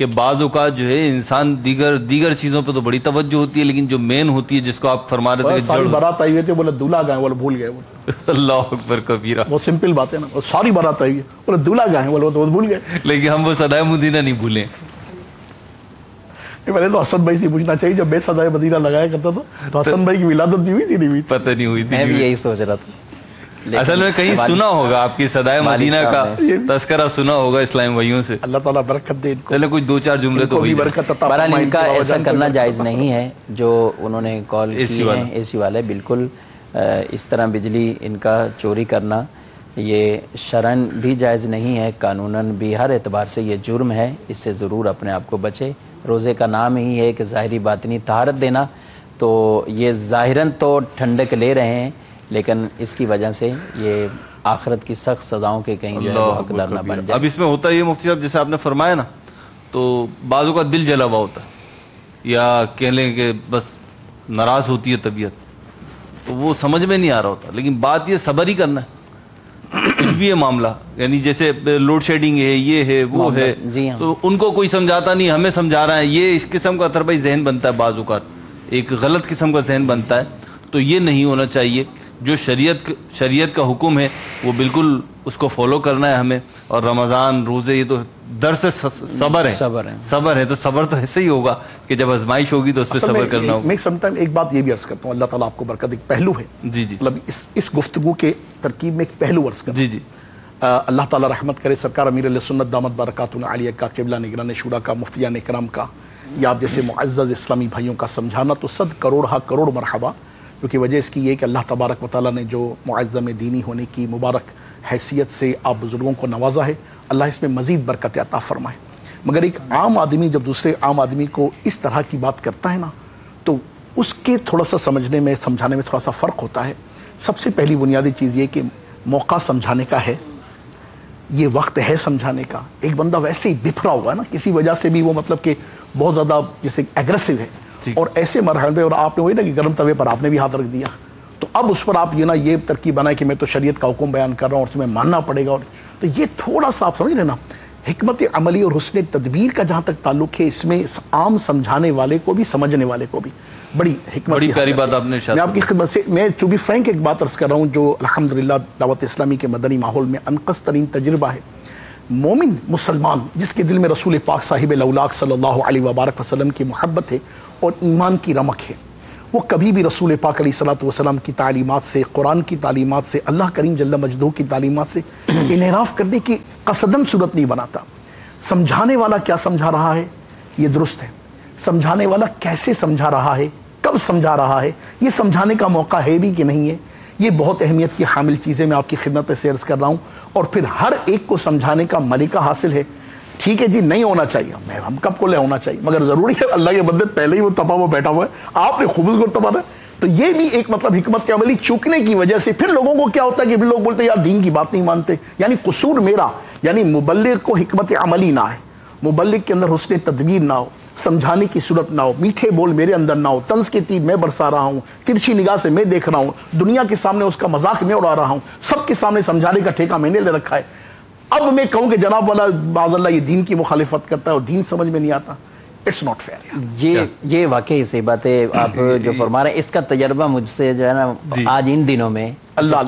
کہ بعض اوقات جو ہے انسان دیگر چیزوں پہ تو بڑی توجہ ہوتی ہے، لیکن جو مین ہوتی ہے جس کو آپ فرما رہے تھے کہ ساری بارات آئی ہوئی تھی، بولے دولہا گئے، بولے بھول گئے. اللہ اکبر کبیرہ. وہ سمپل بات ہے نا، ساری بارات آئی ہوئی بولے دولہا گئے، بولے تو بھول گئے. لیکن ہم وہ صدائے مدینہ نہیں بھولیں. میں نے تو حسن بھائی سے پوچھنا چاہیے، جب میں صدائے مدینہ لگایا کرتا تھا تو حسن بھائی کی ولادت بھی ہوئی تھی نہیں ہوئی؟ پتہ نہیں ہوئی تھی. میں بھی یہی سوچ رہا تھا. اصل میں کہیں سنا ہوگا آپ کی صدائے مدینہ کا تذکرہ سنا ہوگا اسلامی بھائیوں سے. اللہ تعالیٰ برکت دے. چلے کچھ 2-4 جملے تو ہوئی. بہرحال ان کا ایسا کرنا جائز نہیں ہے جو انہوں نے کال کی ہے اے سی والے. بالکل اس طرح بجلی ان کا چوری کرنا یہ شرعن بھی جائز نہیں ہے، قانوناً بھی ہر اعتبار سے یہ جرم ہے. اس سے ضرور اپنے آپ کو بچے. روزے کا نام ہی ہے کہ ظاہری باطنی طہارت دینا، تو یہ ظاہراً تو ٹھنڈک لے رہے ہیں، لیکن اس کی وجہ سے یہ آخرت کی سخت سزاؤں کے کہیں جو ہے وہ حقدار نہ بن جائے. اب اس میں ہوتا یہ مفتی صاحب جیسے آپ نے فرمایا نا، تو بعضوں کا دل جلا ہوا ہوتا ہے، یا کہہ لیں کہ بس ناراض ہوتی ہے طبیعت، تو وہ سمجھ میں نہیں آ رہا ہوتا. لیکن بات یہ صبر ہی کرنا ہے. کچھ بھی ہے معاملہ، یعنی جیسے لوڈ شیڈنگ ہے، یہ ہے وہ ہے، تو ان کو کوئی سمجھاتا نہیں، ہمیں سمجھا رہا ہے. یہ اس قسم کا طرفی ذہن بنتا ہے، بعض اوقات ایک غلط قسم کا ذہن بنتا ہے. تو یہ نہیں ہونا چاہیے. جو شریعت کا حکم ہے وہ بالکل اس کو فالو کرنا ہے ہمیں. اور رمضان روزے یہ تو درس صبر ہے، تو صبر تو ایسے ہی ہوگا کہ جب آزمائش ہوگی تو اس پہ صبر کرنا ہوگا. میں سم ٹائم ایک بات یہ بھی عرض کرتا ہوں، اللہ تعالیٰ آپ کو برکت. ایک پہلو ہے جی جی، مطلب اس گفتگو کے ترکیب میں ایک پہلو عرض کرتا ہوں. جی جی، اللہ تعالیٰ رحمت کرے سرکار امیر علیہ سنت دامت برکاتہ عالیہ کا، قبلہ نگران شورا کا، مفتیان اکرام کا، یا آپ جیسے معزز اسلامی بھائیوں کا سمجھانا تو 100 کروڑ مرحبا. کیونکہ وجہ اس کی یہ کہ اللہ تبارک و تعالیٰ نے جو معظم دینی ہونے کی مبارک حیثیت سے آپ بزرگوں کو نوازا ہے، اللہ اس میں مزید برکت عطا فرمائے. مگر ایک عام آدمی جب دوسرے عام آدمی کو اس طرح کی بات کرتا ہے نا، تو اس کے تھوڑا سا سمجھنے میں سمجھانے میں تھوڑا سا فرق ہوتا ہے. سب سے پہلی بنیادی چیز یہ کہ موقع سمجھانے کا ہے، یہ وقت ہے سمجھانے کا. ایک بندہ ویسے ہی بپھرا ہوا ہے نا، کسی وجہ سے بھی وہ مطلب کہ بہت زیادہ جیسے ایگریسو ہے، اور ایسے مرحلے پہ، اور آپ نے وہی نا کہ گرم توے پر آپ نے بھی ہاتھ رکھ دیا، تو اب اس پر آپ یہ ترکیب بنائے کہ میں تو شریعت کا حکم بیان کر رہا ہوں اور تمہیں ماننا پڑے گا. تو یہ تھوڑا سا آپ سمجھ رہے نا، حکمت عملی اور حسن تدبیر کا جہاں تک تعلق ہے، اس میں عام سمجھانے والے کو بھی سمجھنے والے کو بھی بڑی حکمت. بڑی پیاری بات آپ نے میں آپ کی خدمت سے، میں ٹو بی فرینک ایک بات عرض کر رہا ہوں جو الحمدللہ دعوت اسلامی کے مدنی ماحول میں انقص ترین تجربہ ہے. مومن مسلمان جس کے دل میں رسول پاک صاحب الاولاق صلی اللہ علیہ وبارک وسلم کی محبت ہے اور ایمان کی رمق ہے، وہ کبھی بھی رسول پاک علیہ الصلوۃ والسلام کی تعلیمات سے، قرآن کی تعلیمات سے، اللہ کریم جل مجدہ کی تعلیمات سے انحراف کرنے کی قصدن صورت نہیں بناتا. سمجھانے والا کیا سمجھا رہا ہے یہ درست ہے، سمجھانے والا کیسے سمجھا رہا ہے، کب سمجھا رہا ہے، یہ سمجھانے کا موقع ہے بھی کہ نہیں ہے، یہ بہت اہمیت کی حامل چیزیں میں آپ کی خدمت سے عرض کر رہا ہوں. اور پھر ہر ایک کو سمجھانے کا ملکہ حاصل ہے. ٹھیک ہے جی، نہیں ہونا چاہیے، ہم کب کو لے ہونا چاہیے، مگر ضروری ہے اللہ کے بندے پہلے ہی وہ تپا ہوا بیٹھا ہوا ہے، آپ نے خوب اس کو تپا ہے. تو یہ بھی ایک مطلب حکمت کے عملی چوکنے کی وجہ سے پھر لوگوں کو کیا ہوتا ہے کہ پھر لوگ بولتے ہیں یار دین کی بات نہیں مانتے، یعنی قصور میرا، یعنی مبلغ کو حکمت عملی نہ ہے، مبلغ کے اندر حسن تدبیر نہ ہو، سمجھانے کی صورت نہ ہو، میٹھے بول میرے اندر نہ ہو، طنز کی تیر میں برسا رہا ہوں، ترچھی نگاہ سے میں دیکھ رہا ہوں، دنیا کے سامنے اس کا مذاق میں اڑا رہا ہوں، سب کے سامنے سمجھانے کا ٹھیکہ میں نے لے رکھا ہے. اب میں کہوں کہ جناب والا باذ اللہ یہ دین کی مخالفت کرتا ہے اور دین سمجھ میں نہیں آتا، اٹس ناٹ فیئر. یہ واقعی صحیح بات ہے آپ جو فرما رہے ہیں. اس کا تجربہ مجھ سے جو ہے نا آج ان دنوں میں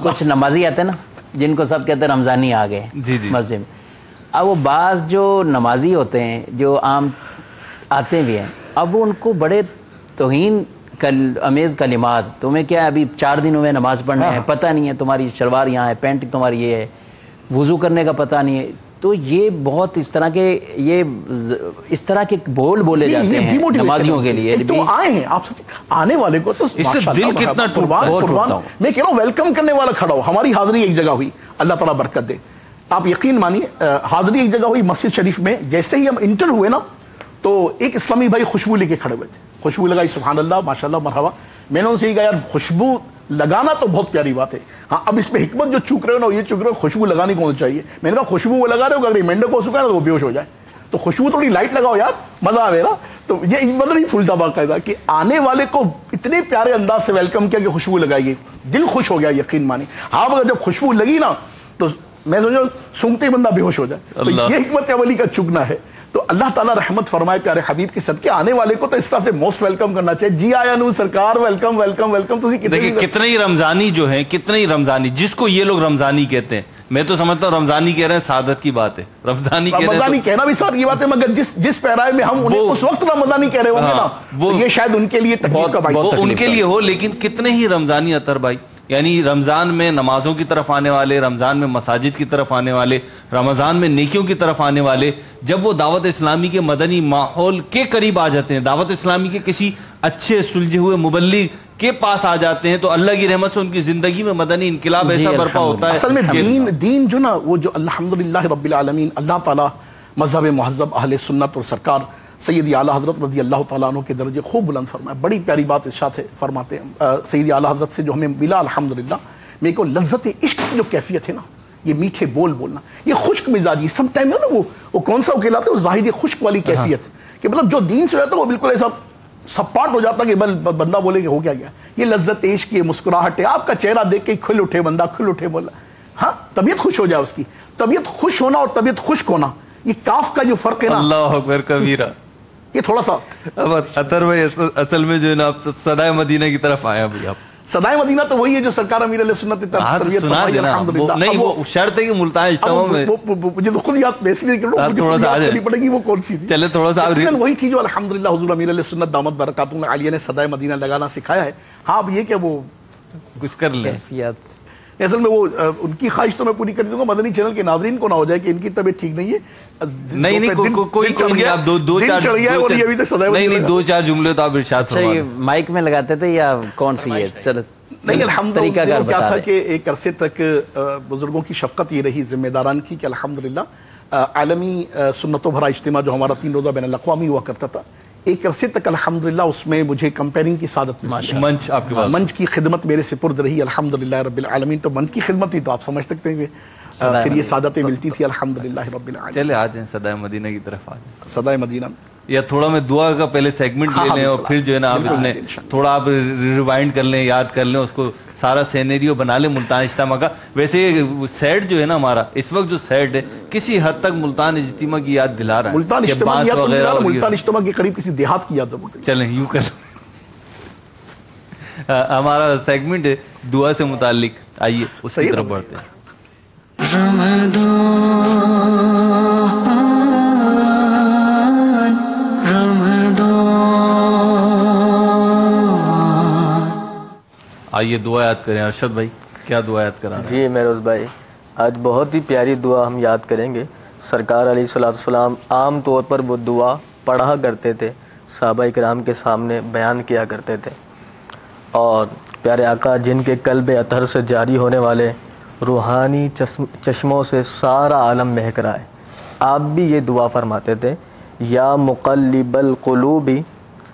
کچھ نمازی آتے ہیں نا جن کو سب کہتے ہیں رمضانی آ گئے مسجد میں، اب وہ بعض جو نمازی ہوتے ہیں جو عام آتے بھی ہیں، اب وہ ان کو بڑے توہین امیز کلمات، تمہیں کیا ابھی 4 دنوں میں نماز پڑھنا ہے، پتہ نہیں ہے تمہاری شلوار یہاں ہے، پینٹ تمہاری یہ ہے، وضو کرنے کا پتہ نہیں ہے. تو یہ بہت اس طرح کے بول بولے جاتے ہیں نمازیوں کے لیے. تو آئے ہیں آپ آنے والے کو تو اس سے دل کتنا قربان، میں کہہ رہا ہوں ویلکم کرنے والا کھڑا ہو. ہماری حاضری ایک جگہ ہوئی، اللہ تعالیٰ برکت دے. آپ یقین مانیے حاضری ایک جگہ ہوئی مسجد شریف میں. جیسے ہی ہم انٹر ہوئے نا تو ایک اسلامی بھائی خوشبو لے کے کھڑے ہوئے تھے، خوشبو لگائی، سبحان اللہ ماشاء اللہ مرحبا. میں نے ان سے یہ کہا یار خوشبو لگانا تو بہت پیاری بات ہے، ہاں اب اس میں حکمت جو چوک رہے ہو نا، یہ چوک رہے ہو خوشبو لگانی کون چاہیے. میں نے کہا خوشبو وہ لگا رہے ہو اگر مینڈک ہو چکا ہے نا تو وہ بیہوش ہو جائے، تو خوشبو تھوڑی لائٹ لگاؤ یار، مزہ آ میرا. تو یہ مطلب ہی پھولتا باقاعدہ کہ آنے والے کو اتنے پیارے انداز سے ویلکم کیا کہ خوشبو لگائی گئی، دل خوش ہو گیا یقین مانی. ہاں اگر جب خوشبو لگی نا تو میں سوچا سونگتے ہی بندہ بے ہوش ہو جائے. تو یہ حکمت عملی کا چگنا ہے. تو اللہ تعالیٰ رحمت فرمائے پیارے حبیب کے صدقے آنے والے کو تو اس طرح سے موسٹ ویلکم کرنا چاہیے. جی آیا نو سرکار, ویلکم ویلکم ویلکم. تو دیکھیں کتنے ہی رمضانی جو ہیں, کتنے ہی رمضانی, جس کو یہ لوگ رمضانی کہتے ہیں, میں تو سمجھتا ہوں رمضانی کہہ رہے ہیں سعادت کی بات ہے. رمضانی کہنا بھی سعادت کی بات ہے, مگر جس پیرائے میں ہم انہیں اس وقت رمضانی کہہ رہے ہوں گے نا, وہ یہ شاید ان کے لیے تکلیف کا باعث ہو, ان کے لیے ہو. لیکن کتنے ہی رمضانی اطہر بھائی, یعنی رمضان میں نمازوں کی طرف آنے والے, رمضان میں مساجد کی طرف آنے والے, رمضان میں نیکیوں کی طرف آنے والے, جب وہ دعوت اسلامی کے مدنی ماحول کے قریب آ جاتے ہیں, دعوت اسلامی کے کسی اچھے سلجھے ہوئے مبلغ کے پاس آ جاتے ہیں, تو اللہ کی رحمت سے ان کی زندگی میں مدنی انقلاب ایسا برپا ہوتا ہے. اصل میں دین جو نا, وہ جو الحمدللہ رب العالمین, اللہ تعالیٰ مذہب مہذب اہل سنت اور سرکار سیدی اعلیٰ حضرت رضی اللہ تعالیٰ عنہ کے درجے خوب بلند فرمائے. بڑی پیاری بات ارشاد فرماتے ہیں سیدی اعلیٰ حضرت سے جو ہمیں ملا الحمدللہ, میرے کو لذت عشق کی جو کیفیت ہے نا, یہ میٹھے بول بولنا, یہ خشک مزاجی, سم ٹائم نا وہ کون سا کہلاتے ہیں, وہ ظاہری خشک والی کیفیت, کہ مطلب جو دین سے رہتا ہے وہ بالکل ایسا سپاٹ ہو جاتا کہ بندہ بولے کہ ہو کیا گیا. یہ لذت عشق, یہ مسکراہٹ ہے, آپ کا چہرہ دیکھ کے کھل اٹھے بندہ, کھل اٹھے بولا, ہاں طبیعت خوش ہو جائے اس کی. طبیعت خوش ہونا اور طبیعت خشک ہونا, یہ کاف کا جو فرق ہے نا, اللہ اکبر کبیرہ, یہ تھوڑا سا. اب اطہر بھائی اصل میں جو ہے نا آپ صدائے مدینہ کی طرف آیا بھائی. آپ صدائے مدینہ تو وہی ہے جو سرکار امیر علیہ سنت تربیت فرمائی الحمدللہ. نہیں وہ شرط ہے کہ ملتان اجتماع میں مجھے تو خود یاد اس لیے کرنی پڑے گی, وہ کون سی تھی. چلے تھوڑا سا وہی تھی جو الحمدللہ حضور امیر علیہ سنت دامت برکاتہ عالیہ نے صدائے مدینہ لگانا سکھایا ہے. ہاں اب یہ کہ وہ کچھ کر لیں, اصل میں وہ ان کی خواہش تو میں پوری کر دوں گا, مدنی چینل کے ناظرین کو نہ ہو جائے کہ ان کی طبیعت ٹھیک نہیں ہے. کوئی آپ دو چار جملے تو آپ ارشاد مائک میں لگاتے تھے یا کون سی ہے؟ چلو نہیں, الحمدللہ کیا تھا کہ ایک عرصے تک بزرگوں کی شفقت یہ رہی ذمہ داران کی کہ الحمدللہ عالمی سنتوں بھرا اجتماع جو ہمارا 3 روزہ بین الاقوامی ہوا کرتا تھا, ایک عرصے تک الحمدللہ اس میں مجھے کمپیئرنگ کی سعادت ملی. منچ کی خدمت میرے سپرد رہی الحمدللہ رب العالمین. تو منچ کی خدمت ہی تو آپ سمجھ سکتے ہیں کہ پھر یہ سعادتیں ملتی تھی الحمدللہ رب العالمین. چلے آ جائیں صدائے مدینہ کی طرف آ جائیں. صدائے مدینہ یا تھوڑا میں دعا کا پہلے سیگمنٹ لے لیں اور پھر جو ہے نا آپ نے تھوڑا آپ ریوائنڈ کر لیں, یاد کر لیں, اس کو سارا سینیریو بنا لیں ملتان اجتماع کا. ویسے سیٹ جو ہے نا ہمارا اس وقت جو سیٹ ہے کسی حد تک ملتان اجتماع کی یاد دلا رہا ہے. ملتان اجتماع کے قریب کسی دیہات کی یاد. چلیں یوں کر ہمارا سیگمنٹ ہے دعا سے متعلق, آئیے اس کی طرف بڑھتے ہیں. آئیے دعا یاد کریں. ارشد بھائی کیا دعا یاد کرانا؟ جی مہروز بھائی, آج بہت ہی پیاری دعا ہم یاد کریں گے. سرکار علیہ الصلوۃ والسلام عام طور پر وہ دعا پڑھا کرتے تھے, صحابہ کرام کے سامنے بیان کیا کرتے تھے, اور پیارے آقا جن کے قلب اطہر سے جاری ہونے والے روحانی چشموں سے سارا عالم مہک رہا ہے, آپ بھی یہ دعا فرماتے تھے, یا مقلب القلوب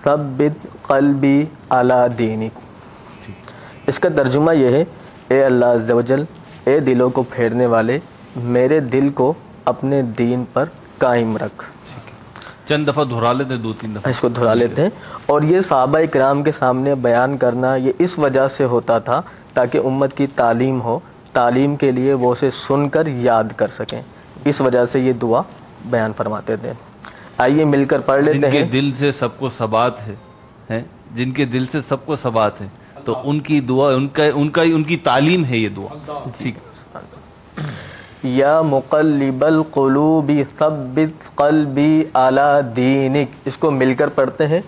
ثبت قلبی علی دینک. اس کا ترجمہ یہ ہے, اے اللہ عز و جل, اے دلوں کو پھیرنے والے, میرے دل کو اپنے دین پر قائم رکھ. چند دفعہ دہرا لیتے ہیں, 2-3 دفعہ اس کو دہرا لیتے ہیں. اور یہ صحابہ کرام کے سامنے بیان کرنا یہ اس وجہ سے ہوتا تھا تاکہ امت کی تعلیم ہو, تعلیم کے لیے وہ اسے سن کر یاد کر سکیں, اس وجہ سے یہ دعا بیان فرماتے تھے. آئیے مل کر پڑھ لیتے ہیں. جن کے دل سے سب کو ثبات ہے, جن کے دل سے سب کو ثبات ہے, تو ان کی دعا ان کی تعلیم ہے یہ دعا. ٹھیک ہے. یا مقلب القلوب ثبت قلبی علی دینک. اس کو مل کر پڑھتے ہیں,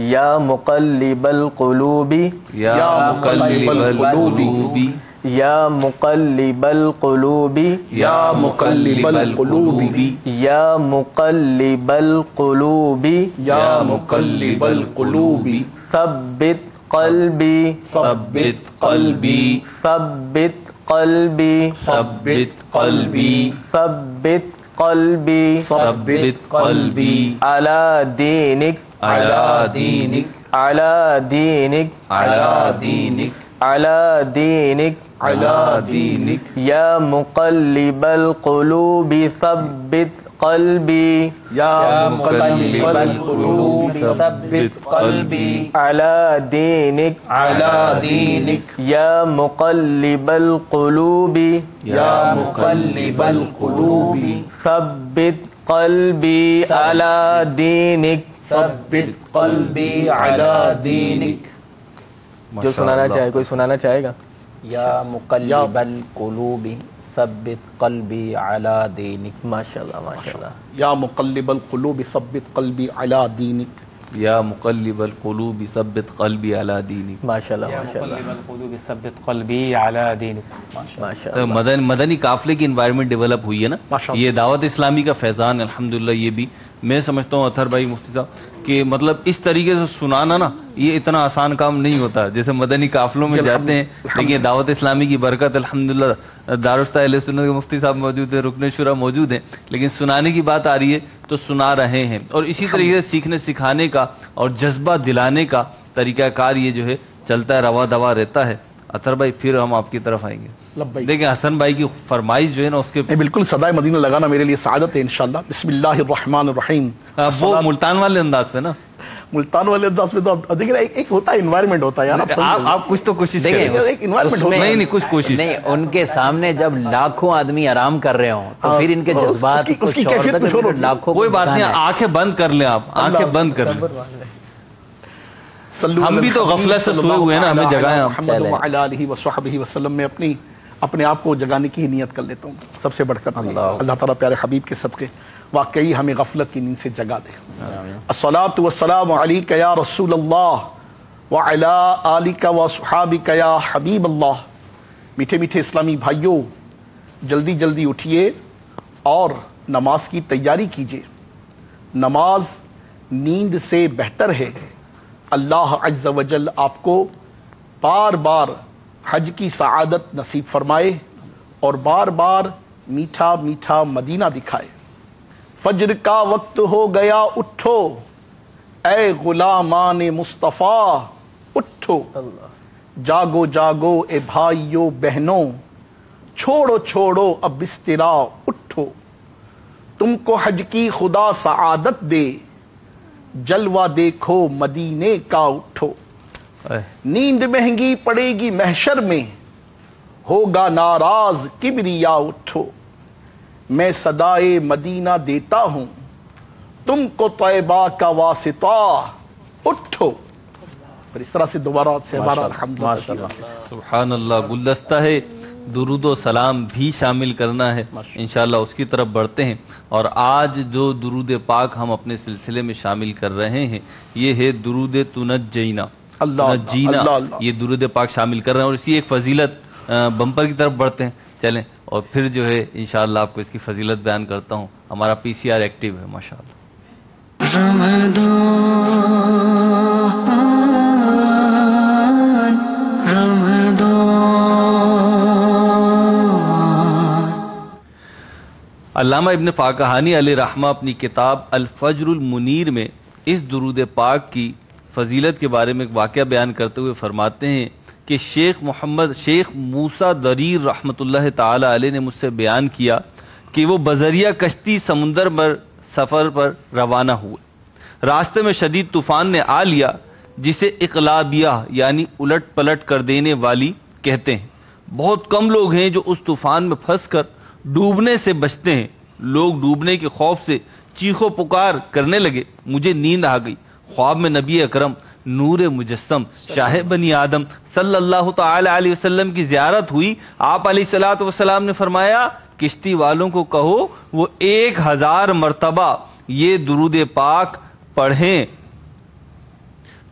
یا مقلب القلوب, یا مقلب القلوب, یا مقلب القلوب, یا مقلب القلوب, یا مقلب القلوب, یا مقلب القلوب, ثبت قلبی, ثبت قلبی, ثبت قلبی, ثبت قلبی, ثبت قلبی, ثبت قلبی, علی دینک, علی دینک, علی دینک, علی دینک, علی دینک, علی دینک, یا مقلب القلوب ثبت قلبی, یا مقلب القلوب ثبت قلبی, علی دینک, علی دینک, یا مقلب القلوب, یا مقلب القلوب, ثبت قلبی علی دینک، ثبت قلبی علی دینک. جو سنانا چاہے، کوئی سنانا چاہے گا؟ یا مقلب القلوب ثبت قلبی علی دینک. ماشاءاللہ ماشاءاللہ. یا مقلب القلوب ثبت قلبی علی دینک. یا مقلب القلوب ثبت قلبی علی دینک. ماشاءاللہ ماشاءاللہ. القلوب ثبت قلبی علی دینک. ماشاءاللہ. مدنی قافلے کی انوائرمنٹ ڈیولپ ہوئی ہے نا، یہ دعوت اسلامی کا فیضان ہے الحمدللہ. یہ بھی میں سمجھتا ہوں اطہر بھائی مفتی صاحب کہ مطلب اس طریقے سے سنانا نا یہ اتنا آسان کام نہیں ہوتا جیسے مدنی قافلوں میں جاتے ہیں، لیکن دعوت اسلامی کی برکت الحمدللہ. دارالفتہ اہل سنت کے مفتی صاحب موجود ہیں، رکن شورا موجود ہیں، لیکن سنانے کی بات آ رہی ہے تو سنا رہے ہیں. اور اسی طریقے سے سیکھنے سکھانے کا اور جذبہ دلانے کا طریقہ کار یہ جو ہے چلتا ہے، روا دوا رہتا ہے. اطہر بھائی پھر ہم آپ کی طرف آئیں گے. دیکھیں حسن بھائی کی فرمائش جو ہے نا اس کے بالکل صدائے مدینہ لگانا میرے لیے سعادت ہے انشاءاللہ. بسم اللہ الرحمن الرحیم. وہ ملتان والے انداز پہ نا، ملتان والے انداز میں تو اب دیکھیں ایک ہوتا ہے انوائرمنٹ ہوتا ہے یار. آپ کچھ تو کوشش دیکھیں کریں. نہیں کچھ کوشش نہیں. ان کے سامنے جب لاکھوں آدمی آرام کر رہے ہوں تو پھر ان کے جذبات اس کی کیفیت کچھ اور ہوتی ہے. لاکھوں. کوئی بات نہیں، آنکھیں بند کر لیں، آپ آنکھیں بند کر لیں. ہم بھی تو غفلت سے سوئے ہوئے ہیں نا، ہمیں جگائیں. محمد وعلی آلہ وصحبہ وسلم میں اپنے آپ کو جگانے کی ہی نیت کر لیتا ہوں. سب سے بڑھ کر اللہ تعالیٰ پیارے حبیب کے صدقے واقعی ہمیں غفلت کی نیند سے جگا دے. الصلاۃ والسلام علیک یا رسول اللہ وعلی آلک وصحابک یا حبیب اللہ. میٹھے میٹھے اسلامی بھائیوں، جلدی جلدی اٹھیے اور نماز کی تیاری کیجیے. نماز نیند سے بہتر ہے. اللہ عز و جل آپ کو بار بار حج کی سعادت نصیب فرمائے اور بار بار میٹھا میٹھا مدینہ دکھائے. فجر کا وقت ہو گیا اٹھو اے غلامان مصطفیٰ اٹھو. جاگو جاگو اے بھائیو بہنوں، چھوڑو چھوڑو اب بسترا اٹھو. تم کو حج کی خدا سعادت دے، جلوہ دیکھو مدینے کا اٹھو. نیند مہنگی پڑے گی محشر میں، ہوگا ناراض کبریا اٹھو. میں صدائے مدینہ دیتا ہوں تم کو طیبہ کا واسطہ اٹھو. اور اس طرح سے دوبارہ سے ہمارا الحمدللہ. سبحان اللہ. گلدستہ ہے درود و سلام بھی شامل کرنا ہے انشاءاللہ، اس کی طرف بڑھتے ہیں. اور آج جو درود پاک ہم اپنے سلسلے میں شامل کر رہے ہیں یہ ہے درود تنجینا. تنجینا، یہ درود پاک شامل کر رہے ہیں اور اسی ایک فضیلت بمپر کی طرف بڑھتے ہیں. چلیں اور پھر جو ہے انشاءاللہ آپ کو اس کی فضیلت بیان کرتا ہوں. ہمارا پی سی آر ایکٹیو ہے ماشاءاللہ. علامہ ابن فاکہانی علیہ رحمہ اپنی کتاب الفجر المنیر میں اس درود پاک کی فضیلت کے بارے میں ایک واقعہ بیان کرتے ہوئے فرماتے ہیں کہ شیخ موسیٰ دریر رحمۃ اللہ تعالی علیہ نے مجھ سے بیان کیا کہ وہ بذریعہ کشتی سمندر پر سفر پر روانہ ہوئے. راستے میں شدید طوفان نے آ لیا جسے اقلابیہ یعنی الٹ پلٹ کر دینے والی کہتے ہیں. بہت کم لوگ ہیں جو اس طوفان میں پھنس کر ڈوبنے سے بچتے ہیں. لوگ ڈوبنے کے خوف سے چیخو پکار کرنے لگے. مجھے نیند آ گئی. خواب میں نبی اکرم نور مجسم شاہ بنی آدم صلی اللہ تعالی علیہ وسلم کی زیارت ہوئی. آپ علیہ الصلوۃ والسلام نے فرمایا کشتی والوں کو کہو وہ 1000 مرتبہ یہ درود پاک پڑھیں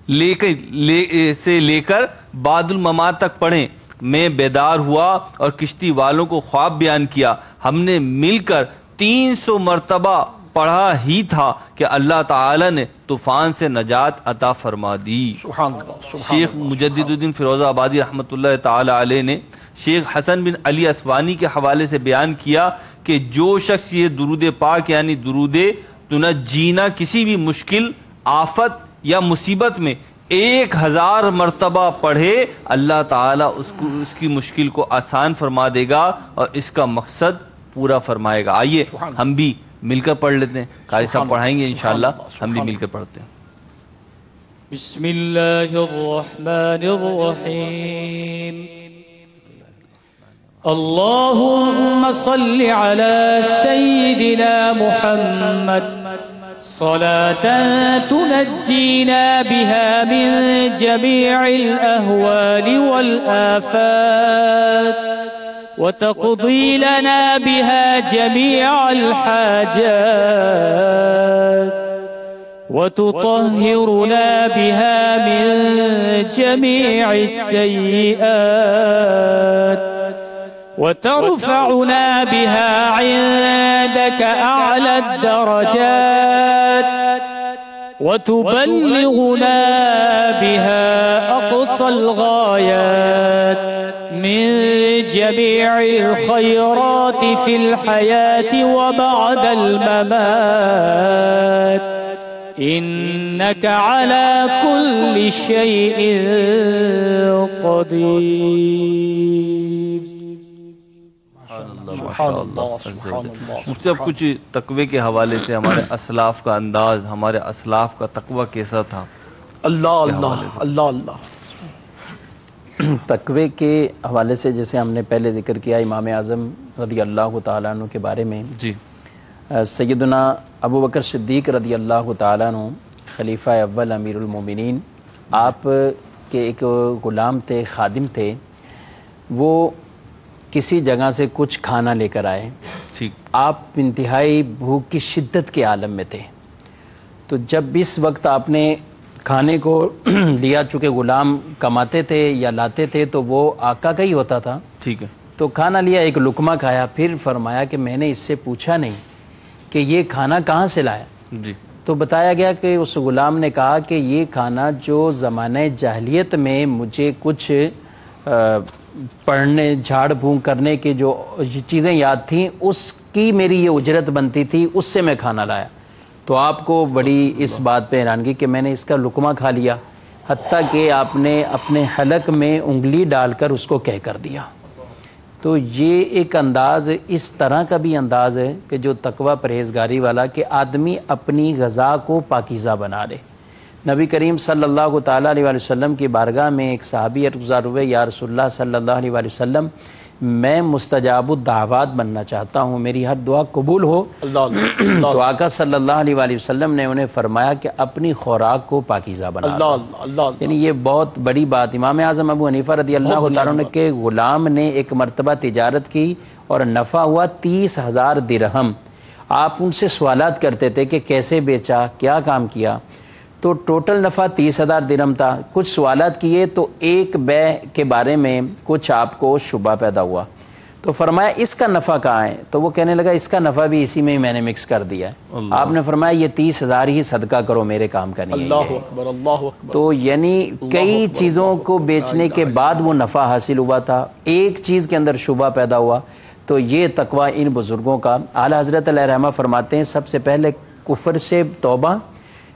لے کر بعد الممات تک پڑھیں. میں بیدار ہوا اور کشتی والوں کو خواب بیان کیا. ہم نے مل کر 300 مرتبہ پڑھا ہی تھا کہ اللہ تعالی نے طوفان سے نجات عطا فرما دی. شیخ مجدد الدین فیروز آبادی رحمۃ اللہ تعالی علیہ نے شیخ حسن بن علی اسوانی کے حوالے سے بیان کیا کہ جو شخص یہ درود پاک یعنی درود تنجینا کسی بھی مشکل، آفت یا مصیبت میں 1000 مرتبہ پڑھے اللہ تعالیٰ اس کی مشکل کو آسان فرما دے گا اور اس کا مقصد پورا فرمائے گا. آئیے ہم بھی مل کر پڑھ لیتے ہیں. قاری صاحب پڑھائیں گے انشاءاللہ، ہم بھی مل کر پڑھتے ہیں. بسم اللہ الرحمن الرحیم. اللهم صل على سيدنا محمد صلاة تنجينا بها من جميع الأهوال والآفات وتقضي لنا بها جميع الحاجات وتطهرنا بها من جميع السيئات وترفعنا بها عندك أعلى الدرجات وتبلغنا بها أقصى الغايات من جميع الخيرات في الحياة وبعد الممات إنك على كل شيء قدير. مفتی صاحب کچھ تقوی کے حوالے سے ہمارے اسلاف کا انداز، ہمارے اسلاف کا تقوی کیسا تھا؟ اللہ اللہ اللہ اللہ. تقوی کے حوالے سے جیسے ہم نے پہلے ذکر کیا امام اعظم رضی اللہ تعالیٰ عنہ کے بارے میں، جی سیدنا ابو بکر صدیق رضی اللہ تعالیٰ عنہ خلیفہ اول امیر المومنین، آپ کے ایک غلام تھے، خادم تھے، وہ کسی جگہ سے کچھ کھانا لے کر آئے. ٹھیک. آپ انتہائی بھوک کی شدت کے عالم میں تھے. تو جب اس وقت آپ نے کھانے کو لیا، چونکہ غلام کماتے تھے یا لاتے تھے تو وہ آقا کا ہی ہوتا تھا. ٹھیک ہے. تو کھانا لیا، ایک لقمہ کھایا، پھر فرمایا کہ میں نے اس سے پوچھا نہیں کہ یہ کھانا کہاں سے لایا. جی. تو بتایا گیا کہ اس غلام نے کہا کہ یہ کھانا جو زمانہ جاہلیت میں مجھے کچھ پڑھنے، جھاڑ پھونک کرنے کے جو چیزیں یاد تھیں، اس کی میری یہ اجرت بنتی تھی، اس سے میں کھانا لایا. تو آپ کو بڑی اس بات پہ حیرانگی کہ میں نے اس کا لقمہ کھا لیا، حتیٰ کہ آپ نے اپنے حلق میں انگلی ڈال کر اس کو کہہ کر دیا. تو یہ ایک انداز، اس طرح کا بھی انداز ہے کہ جو تقوی پرہیزگاری والا، کہ آدمی اپنی غذا کو پاکیزہ بنا لے. نبی کریم صلی اللہ تعالیٰ علیہ وسلم کی بارگاہ میں ایک صحابی گزار ہوئے، یا رسول اللہ صلی اللہ علیہ وسلم میں مستجاب الدعوات بننا چاہتا ہوں، میری ہر دعا قبول ہو. تو آقا صلی اللہ علیہ وسلم نے انہیں فرمایا کہ اپنی خوراک کو پاکیزہ بنا لو. یعنی یہ بہت بڑی بات. امام اعظم ابو حنیفہ رضی اللہ تعالیٰ عنہ کے غلام نے ایک مرتبہ تجارت کی اور نفع ہوا 30,000 درہم. آپ ان سے سوالات کرتے تھے کہ کیسے بیچا، کیا کام کیا. تو ٹوٹل نفع 30,000 درہم تھا. کچھ سوالات کیے تو ایک بے کے بارے میں کچھ آپ کو شبہ پیدا ہوا. تو فرمایا اس کا نفع کہاں ہے؟ تو وہ کہنے لگا اس کا نفع بھی اسی میں ہی میں نے مکس کر دیا ہے. آپ نے فرمایا یہ 30,000 ہی صدقہ کرو، میرے کام کا نہیں ہے. اللہ اکبر، اللہ اکبر. تو یعنی کئی چیزوں کو بیچنے کے بعد وہ نفع حاصل ہوا تھا، ایک چیز کے اندر شبہ پیدا ہوا. تو یہ تقوی ان بزرگوں کا. اعلیٰ حضرت علیہ رحمہ فرماتے ہیں سب سے پہلے کفر سے توبہ،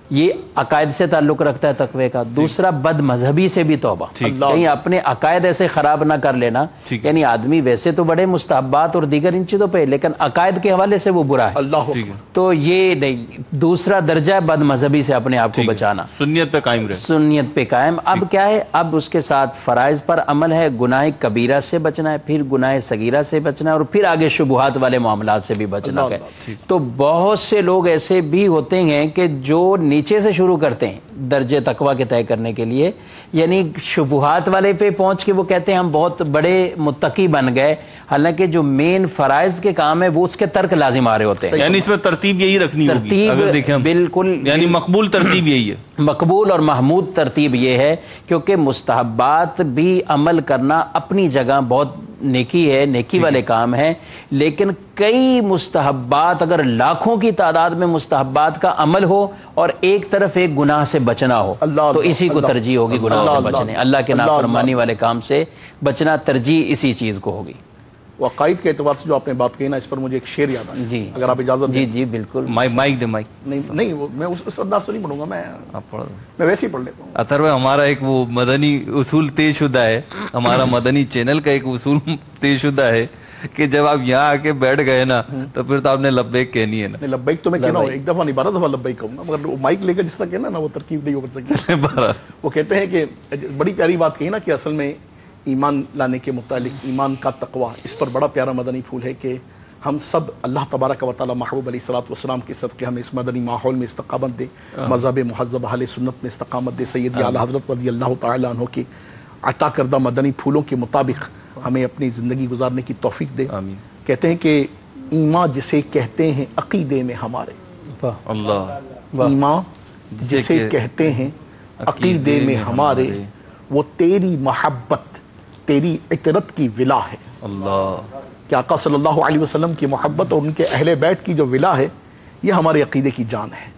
یہ عقائد سے تعلق رکھتا ہے تقوی کا. دوسرا بد مذہبی سے بھی توبہ، کہیں اپنے عقائد ایسے خراب نہ کر لینا. یعنی آدمی ویسے تو بڑے مستحبات اور دیگر ان چیزوں پہ، لیکن عقائد کے حوالے سے وہ برا ہے. تو یہ نہیں. دوسرا درجہ ہے بد مذہبی سے اپنے آپ کو بچانا، سنیت پہ قائم رہے. سنیت پہ قائم. اب کیا ہے؟ اب اس کے ساتھ فرائض پر عمل ہے، گناہ کبیرہ سے بچنا ہے، پھر گناہ صغیرہ سے بچنا ہے، اور پھر آگے شبہات والے معاملات سے بھی بچنا ہے. تو بہت سے لوگ ایسے بھی ہوتے ہیں کہ جو نیچے سے شروع کرتے ہیں درجے تقوی کے طے کرنے کے لیے، یعنی شبہات والے پہ پہنچ کے وہ کہتے ہیں ہم بہت بڑے متقی بن گئے، حالانکہ جو مین فرائض کے کام ہے وہ اس کے ترک لازم آ رہے ہوتے ہیں. یعنی اس میں ترتیب یہی رکھنی ہوگی اگر دیکھیں. بالکل، یعنی مقبول ترتیب یہی ہے. مقبول اور محمود ترتیب یہ ہے، کیونکہ مستحبات بھی عمل کرنا اپنی جگہ بہت نیکی ہے، نیکی والے کام ہیں، لیکن کئی مستحبات، اگر لاکھوں کی تعداد میں مستحبات کا عمل ہو اور ایک طرف ایک گناہ سے بچنا ہو، تو اسی کو ترجیح ہوگی گناہ سے بچنے. اللہ کے نافرمانی والے کام سے بچنا ترجیح اسی چیز کو ہوگی. عقائد کے اعتبار سے جو آپ نے بات کہی نا، اس پر مجھے ایک شعر یاد آیا. جی اگر آپ اجازت دیں. جی بالکل. مائک دے مائک. نہیں میں اس انداز سے نہیں پڑھوں گا، میں ویسے ہی پڑھ لیتا ہوں. اطہر بھائی، ہمارا ایک وہ مدنی اصول طے شدہ ہے، ہمارا مدنی چینل کا ایک اصول طے شدہ ہے کہ جب آپ یہاں آ کے بیٹھ گئے نا تو پھر تو آپ نے لبیک کہنی ہے نا. لبیک تو میں کہنا ہوں، ایک دفعہ نہیں 12 دفعہ لبیک کہوں گا، مگر وہ مائک لے کر جس طرح کہنا نا وہ ترکیب نہیں ہو کر سکتی. وہ کہتے ہیں کہ بڑی پیاری بات کہی نا کہ اصل میں ایمان لانے کے متعلق ایمان کا تقوی، اس پر بڑا پیارا مدنی پھول ہے کہ ہم سب اللہ تبارک و تعالی محبوب علیہ الصلوۃ والسلام کے صدقے ہمیں اس مدنی ماحول میں استقامت دے، مذہب مہذب اہل سنت میں استقامت دے، سیدی اعلی حضرت رضی اللہ تعالی عنہ کے عطا کردہ مدنی پھولوں کے مطابق ہمیں اپنی زندگی گزارنے کی توفیق دے۔ آمین۔ کہتے ہیں کہ ایمان جسے کہتے ہیں عقیدے میں ہمارے، اللہ ایمان جسے کہتے ہیں عقیدے میں ہمارے، وہ تیری محبت تیری عطرت کی ولا ہے۔ اللہ کہ آقا صلی اللہ علیہ وسلم کی محبت اور ان کے اہل بیت کی جو ولا ہے یہ ہمارے عقیدے کی جان ہے۔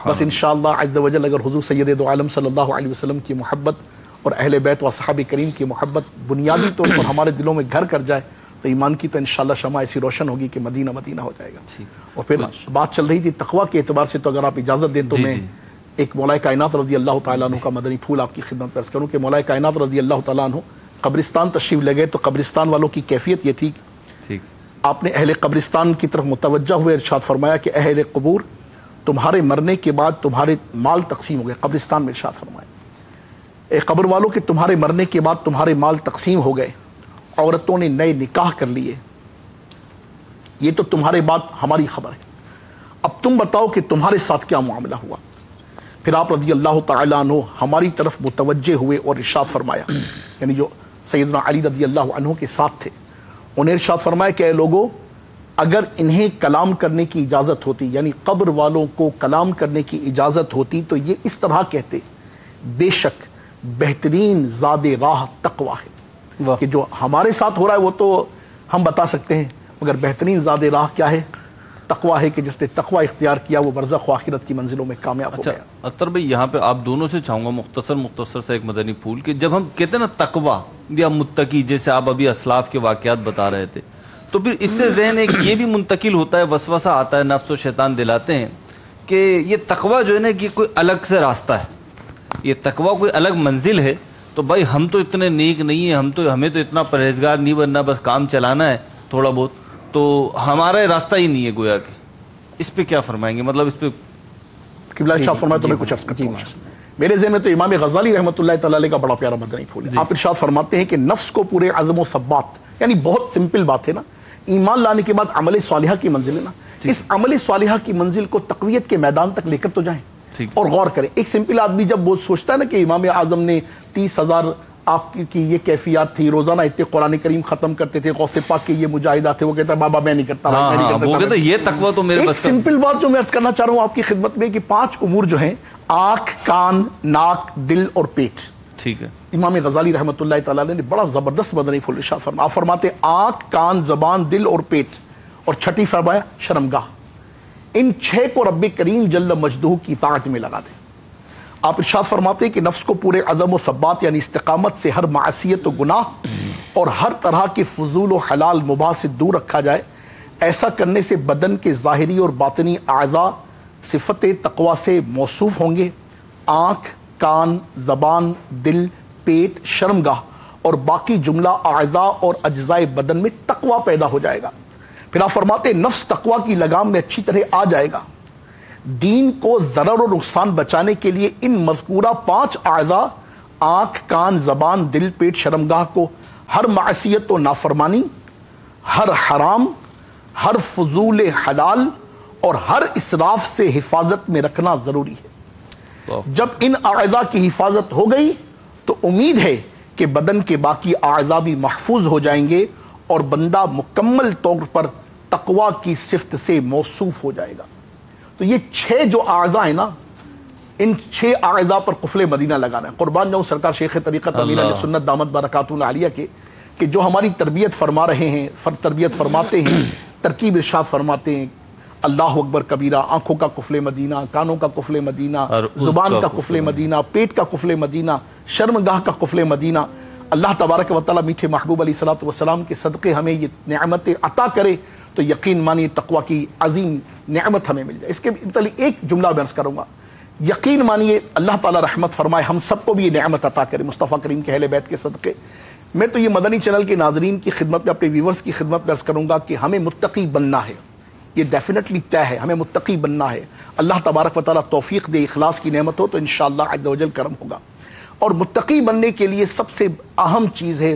بس انشاءاللہ عز و جل اگر حضور سید دو عالم صلی اللہ علیہ وسلم کی محبت اور اہل بیت و صحابہ کریم کی محبت بنیادی طور پر ہمارے دلوں میں گھر کر جائے تو ایمان کی تو انشاءاللہ شمع ایسی روشن ہوگی کہ مدینہ مدینہ ہو جائے گا۔ اور پھر بات چل رہی تھی تقویٰ کے اعتبار سے، تو اگر آپ اجازت دیں تو میں ایک مولا کائنات رضی اللہ تعالیٰ عنہ کا مدنی پھول آپ کی خدمت پیش کروں کہ مولا کائنات رضی اللہ تعالیٰ عنہ قبرستان تشریف لے گئے تو قبرستان والوں کی کیفیت یہ تھی، آپ نے اہل قبرستان کی طرف متوجہ ہوئے، ارشاد فرمایا کہ اہل قبور تمہارے مرنے کے بعد تمہارے مال تقسیم ہو گئے۔ قبرستان میں ارشاد فرمایا اے قبر والوں کہ تمہارے مرنے کے بعد تمہارے مال تقسیم ہو گئے، عورتوں نے نئے نکاح کر لیے، یہ تو تمہارے بعد ہماری خبر ہے، اب تم بتاؤ کہ تمہارے ساتھ کیا معاملہ ہوا۔ پھر آپ رضی اللہ تعالیٰ عنہ ہماری طرف متوجہ ہوئے اور ارشاد فرمایا، یعنی جو سیدنا علی رضی اللہ عنہ کے ساتھ تھے، انہیں ارشاد فرمایا کہ اے لوگوں اگر انہیں کلام کرنے کی اجازت ہوتی، یعنی قبر والوں کو کلام کرنے کی اجازت ہوتی تو یہ اس طرح کہتے، بے شک بہترین زاد راہ تقویٰ ہے۔ کہ جو ہمارے ساتھ ہو رہا ہے وہ تو ہم بتا سکتے ہیں، مگر بہترین زاد راہ کیا ہے؟ تقویٰ ہے کہ جس نے تقویٰ اختیار کیا وہ برزخ و آخرت کی منزلوں میں کامیاب ہو گیا۔ اطہر بھائی یہاں پہ آپ دونوں سے چاہوں گا مختصر سے ایک مدنی پھول کہ جب ہم کہتے ہیں نا تقویٰ یا متقی، جیسے آپ ابھی اسلاف کے واقعات بتا رہے تھے، تو پھر اس سے ذہن ایک یہ بھی منتقل ہوتا ہے، وسوسہ آتا ہے، نفس و شیطان دلاتے ہیں کہ یہ تقویٰ جو ہے نا کہ کوئی الگ سے راستہ ہے، یہ تقویٰ کوئی الگ منزل ہے، تو بھائی ہم تو اتنے نیک نہیں ہیں، ہمیں تو اتنا پرہیزگار نہیں بننا، بس کام چلانا ہے تھوڑا بہت، تو ہمارا راستہ ہی نہیں ہے گویا کہ۔ اس پہ کیا فرمائیں گے؟ مطلب اس پہ قبلہ ارشاد فرمایا تو میں کچھ عرض کرتا ہوں۔ میرے ذہن میں تو امام غزالی رحمۃ اللہ تعالی کا بڑا پیارا مدنی پھول ہے۔ آپ ارشاد فرماتے ہیں کہ نفس کو پورے عزم و ثبات، یعنی بہت سمپل بات ہے نا، ایمان لانے کے بعد عمل صالحہ کی منزل ہے نا، اس عمل صالحہ کی منزل کو تقویت کے میدان تک لے کر تو جائیں اور غور کریں۔ ایک سمپل آدمی جب وہ سوچتا ہے نا کہ امام اعظم نے 30,000 آپ کی یہ کیفیات تھی، روزانہ اتنے قرآن کریم ختم کرتے تھے، غوث پاک کے یہ مجاہدات تھے، وہ کہتا ہے بابا میں نہیں کرتا، یہ تقویٰ تو میرے بس کا۔ سمپل بات جو میں عرض کرنا چاہ رہا ہوں آپ کی خدمت میں کہ 5 امور جو ہیں، آنکھ، کان، ناک، دل اور پیٹ، ٹھیک ہے، امام غزالی رحمۃ اللہ تعالی نے بڑا زبردست مدنی پھول ارشاد فرمایا۔ آپ فرماتے آنکھ، کان، زبان، دل اور پیٹ، اور چھٹی فرمایا شرمگاہ، ان 6 کو رب کریم جل مجدہ کی طاعت میں لگا دیں۔ آپ ارشاد فرماتے کہ نفس کو پورے عزم و ثبات یعنی استقامت سے ہر معصیت و گناہ اور ہر طرح کے فضول و حلال مباح سے دور رکھا جائے، ایسا کرنے سے بدن کے ظاہری اور باطنی اعضاء صفت تقویٰ سے موصوف ہوں گے، آنکھ، کان، زبان، دل، پیٹ، شرمگاہ اور باقی جملہ اعضاء اور اجزائے بدن میں تقویٰ پیدا ہو جائے گا۔ پھر آپ فرماتے نفس تقویٰ کی لگام میں اچھی طرح آ جائے گا، دین کو ضرر و نقصان بچانے کے لیے ان مذکورہ 5 اعضاء آنکھ، کان، زبان، دل، پیٹ، شرمگاہ کو ہر معصیت و نافرمانی، ہر حرام، ہر فضول حلال اور ہر اسراف سے حفاظت میں رکھنا ضروری ہے۔ جب ان اعضاء کی حفاظت ہو گئی تو امید ہے کہ بدن کے باقی اعضاء بھی محفوظ ہو جائیں گے اور بندہ مکمل طور پر تقویٰ کی صفت سے موصوف ہو جائے گا۔ تو یہ 6 جو اعضاء ہیں نا، ان 6 اعضاء پر قفل مدینہ لگانا ہے۔ قربان جاؤں سرکار شیخ طریقت امیر اہل سنت دامت برکاتہ العالیہ کے کہ جو ہماری تربیت فرما رہے ہیں، تربیت فرماتے ہیں، ترکیب ارشاد فرماتے ہیں، اللہ اکبر کبیرہ، آنکھوں کا قفل مدینہ، کانوں کا قفل مدینہ، زبان کا قفل مدینہ، پیٹ کا قفل مدینہ، شرمگاہ کا قفل مدینہ۔ اللہ تبارک و تعالیٰ میٹھے محبوب علیہ الصلوۃ والسلام کے صدقے ہمیں یہ نعمتیں عطا کرے تو یقین مانیے تقویٰ کی عظیم نعمت ہمیں مل جائے۔ اس کے متعلق ایک جملہ میں عرض کروں گا، یقین مانیے اللہ تعالیٰ رحمت فرمائے ہم سب کو بھی یہ نعمت عطا کرے مصطفیٰ کریم کے اہل بیت کے صدقے۔ میں تو یہ مدنی چینل کے ناظرین کی خدمت میں، اپنے ویورز کی خدمت میں عرض کروں گا کہ ہمیں متقی بننا ہے، یہ ڈیفینیٹلی طے ہے، ہمیں متقی بننا ہے۔ اللہ تبارک و تعالیٰ توفیق دے، اخلاص کی نعمت ہو تو انشاءاللہ عز و جل کرم ہوگا۔ اور متقی بننے کے لیے سب سے اہم چیز ہے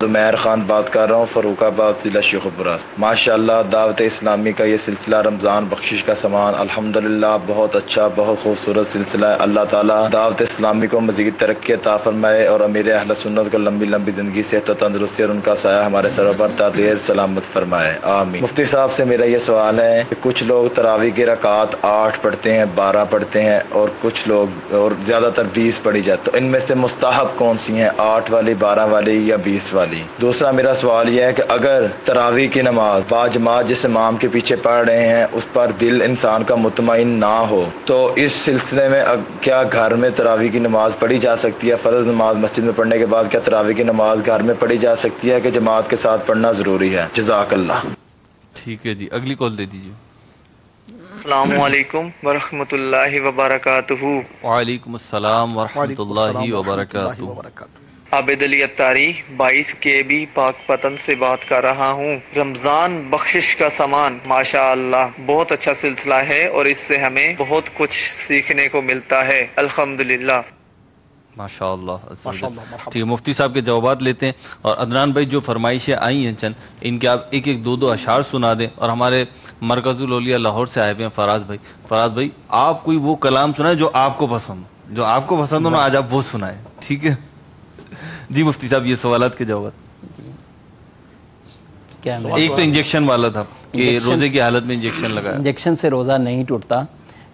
زمیر خان بات کر رہا ہوں، فروخ آباد ضلع شیخوپورہ۔ ماشاءاللہ دعوت اسلامی کا یہ سلسلہ رمضان بخشش کا سامان الحمدللہ بہت اچھا، بہت خوبصورت سلسلہ ہے۔ اللہ تعالیٰ دعوت اسلامی کو مزید ترقی عطا فرمائے اور امیر اہل سنت کو لمبی لمبی زندگی، صحت و تندرستی اور ان کا سایہ ہمارے سروں پر دیر سلامت فرمائے، آمین۔ مفتی صاحب سے میرا یہ سوال ہے کہ کچھ لوگ تراویح کی رکعات 8 پڑھتے ہیں، 12 پڑھتے ہیں اور کچھ لوگ اور زیادہ تر 20 پڑھی جاتی، تو ان میں سے مستحب کون سی ہیں، 8 والی، 12 والی یا 20 والی؟ دوسرا میرا سوال یہ ہے کہ اگر تراویح کی نماز باجماعت جس امام کے پیچھے پڑھ رہے ہیں اس پر دل انسان کا مطمئن نہ ہو تو اس سلسلے میں کیا گھر میں تراویح کی نماز پڑھی جا سکتی ہے؟ فرض نماز مسجد میں پڑھنے کے بعد کیا تراویح کی نماز گھر میں پڑھی جا سکتی ہے کہ جماعت کے ساتھ پڑھنا ضروری ہے؟ جزاک اللہ۔ ٹھیک ہے جی، اگلی کال دے دیجیے۔ السلام علیکم ورحمۃ اللہ وبرکاتہ۔ وعلیکم السلام ورحمۃ اللہ وبرکاتہ۔ عابد علی اتاری 22 KB پاک پتن سے بات کر رہا ہوں۔ رمضان بخشش کا سامان ماشاء اللہ بہت اچھا سلسلہ ہے اور اس سے ہمیں بہت کچھ سیکھنے کو ملتا ہے، الحمدللہ۔ ماشاء اللہ۔ ٹھیک ہے، مفتی صاحب کے جوابات لیتے ہیں اور عدنان بھائی جو فرمائشیں آئی ہیں چند ان کے آپ ایک ایک دو اشعار سنا دیں، اور ہمارے مرکز الاولیاء لاہور سے آئے ہوئے ہیں فراز بھائی آپ کوئی وہ کلام سنائیں جو آپ کو پسند ہو، جو آپ کو پسند ہو نا آج آپ وہ سنائیں، ٹھیک ہے؟ جی مفتی صاحب یہ سوالات کے جوابات۔ کیا ایک تو انجیکشن والا تھا کہ روزے کی حالت میں انجیکشن لگایا، انجیکشن سے روزہ نہیں ٹوٹتا،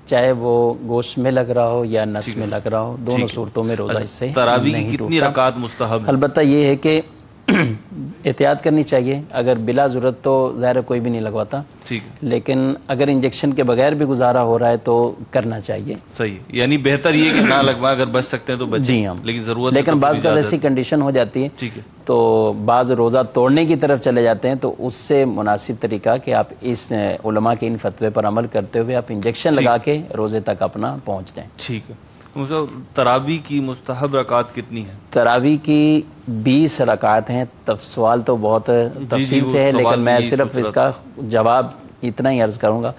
چاہے وہ گوشت میں لگ رہا ہو یا نس میں لگ رہا ہو، دونوں صورتوں میں روزہ اس سے تراویح کی کتنی رکعات مستحب؟ البتہ یہ ہے کہ احتیاط کرنی چاہیے، اگر بلا ضرورت تو ظاہر کوئی بھی نہیں لگواتا، ٹھیک ہے، لیکن اگر انجیکشن کے بغیر بھی گزارا ہو رہا ہے تو کرنا چاہیے۔ صحیح، یعنی بہتر یہ کہ نہ لگوائیں، اگر بچ سکتے ہیں تو بچیں، جی ہاں، لیکن ضرورت لیکن بعض کا ایسی کنڈیشن ہو جاتی ہے، ٹھیک ہے، تو بعض روزہ توڑنے کی طرف چلے جاتے ہیں، تو اس سے مناسب طریقہ کہ آپ اس علماء کے ان فتوے پر عمل کرتے ہوئے آپ انجیکشن لگا کے روزے تک اپنا پہنچ جائیں۔ ٹھیک ہے۔ تراویح کی مستحب رکعات کتنی ہیں؟ تراویح کی 20 رکعات ہیں۔ سوال تو بہت تفصیل سے ہے، لیکن میں صرف اس کا جواب اتنا ہی عرض کروں گا،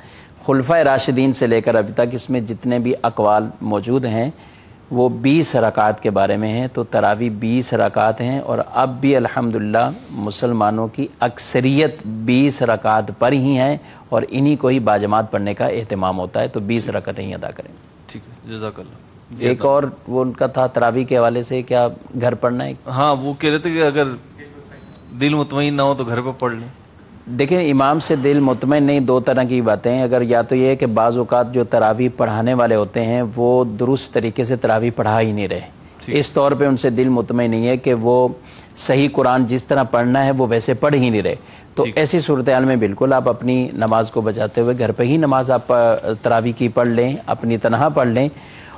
خلفائے راشدین سے لے کر ابھی تک اس میں جتنے بھی اقوال موجود ہیں وہ 20 رکعات کے بارے میں ہیں، تو تراویح 20 رکعات ہیں، اور اب بھی الحمدللہ مسلمانوں کی اکثریت 20 رکعات پر ہی ہیں اور انہی کو ہی باجماعت پڑھنے کا اہتمام ہوتا ہے، تو 20 رکعتیں ہی ادا کریں۔ ٹھیک ہے، جزاک اللہ۔ ایک اور وہ ان کا تھا تراویح کے حوالے سے، کیا گھر پڑھنا ہے؟ ہاں وہ کہہ رہے تھے کہ اگر دل مطمئن نہ ہو تو گھر پہ پڑھ لیں۔ دیکھیں امام سے دل مطمئن نہیں، دو طرح کی باتیں ہیں، اگر یا تو یہ ہے کہ بعض اوقات جو تراویح پڑھانے والے ہوتے ہیں وہ درست طریقے سے تراویح پڑھا ہی نہیں رہے، اس طور پہ ان سے دل مطمئن نہیں ہے کہ وہ صحیح قرآن جس طرح پڑھنا ہے وہ ویسے پڑھ ہی نہیں رہے، تو ایسی صورتحال میں بالکل آپ اپنی نماز کو بچاتے ہوئے گھر پہ ہی نماز آپ تراویح کی پڑھ لیں، اپنی تنہا پڑھ لیں،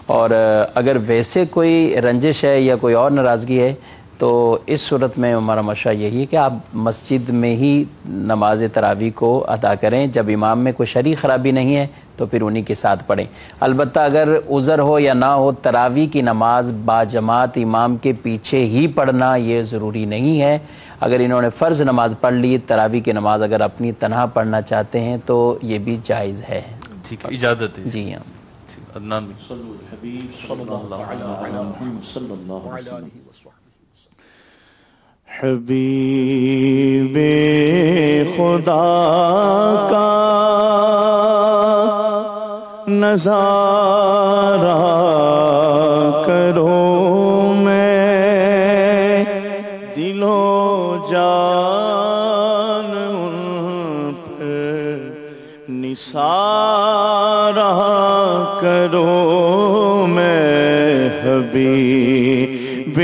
اور اگر ویسے کوئی رنجش ہے یا کوئی اور ناراضگی ہے تو اس صورت میں ہمارا مشورہ یہی ہے کہ آپ مسجد میں ہی نماز تراویح کو ادا کریں، جب امام میں کوئی شرعی خرابی نہیں ہے تو پھر انہی کے ساتھ پڑھیں۔ البتہ اگر عذر ہو یا نہ ہو، تراویح کی نماز باجماعت امام کے پیچھے ہی پڑھنا یہ ضروری نہیں ہے، اگر انہوں نے فرض نماز پڑھ لی، تراویح کی نماز اگر اپنی تنہا پڑھنا چاہتے ہیں تو یہ بھی جائز ہے۔ ٹھیک ہے، اجازت ہے؟ جی ہاں۔ عدنان بھی حبیب خدا کا نظارہ کرو میں دل و جان ان پر نثارہ کرو میں حبیب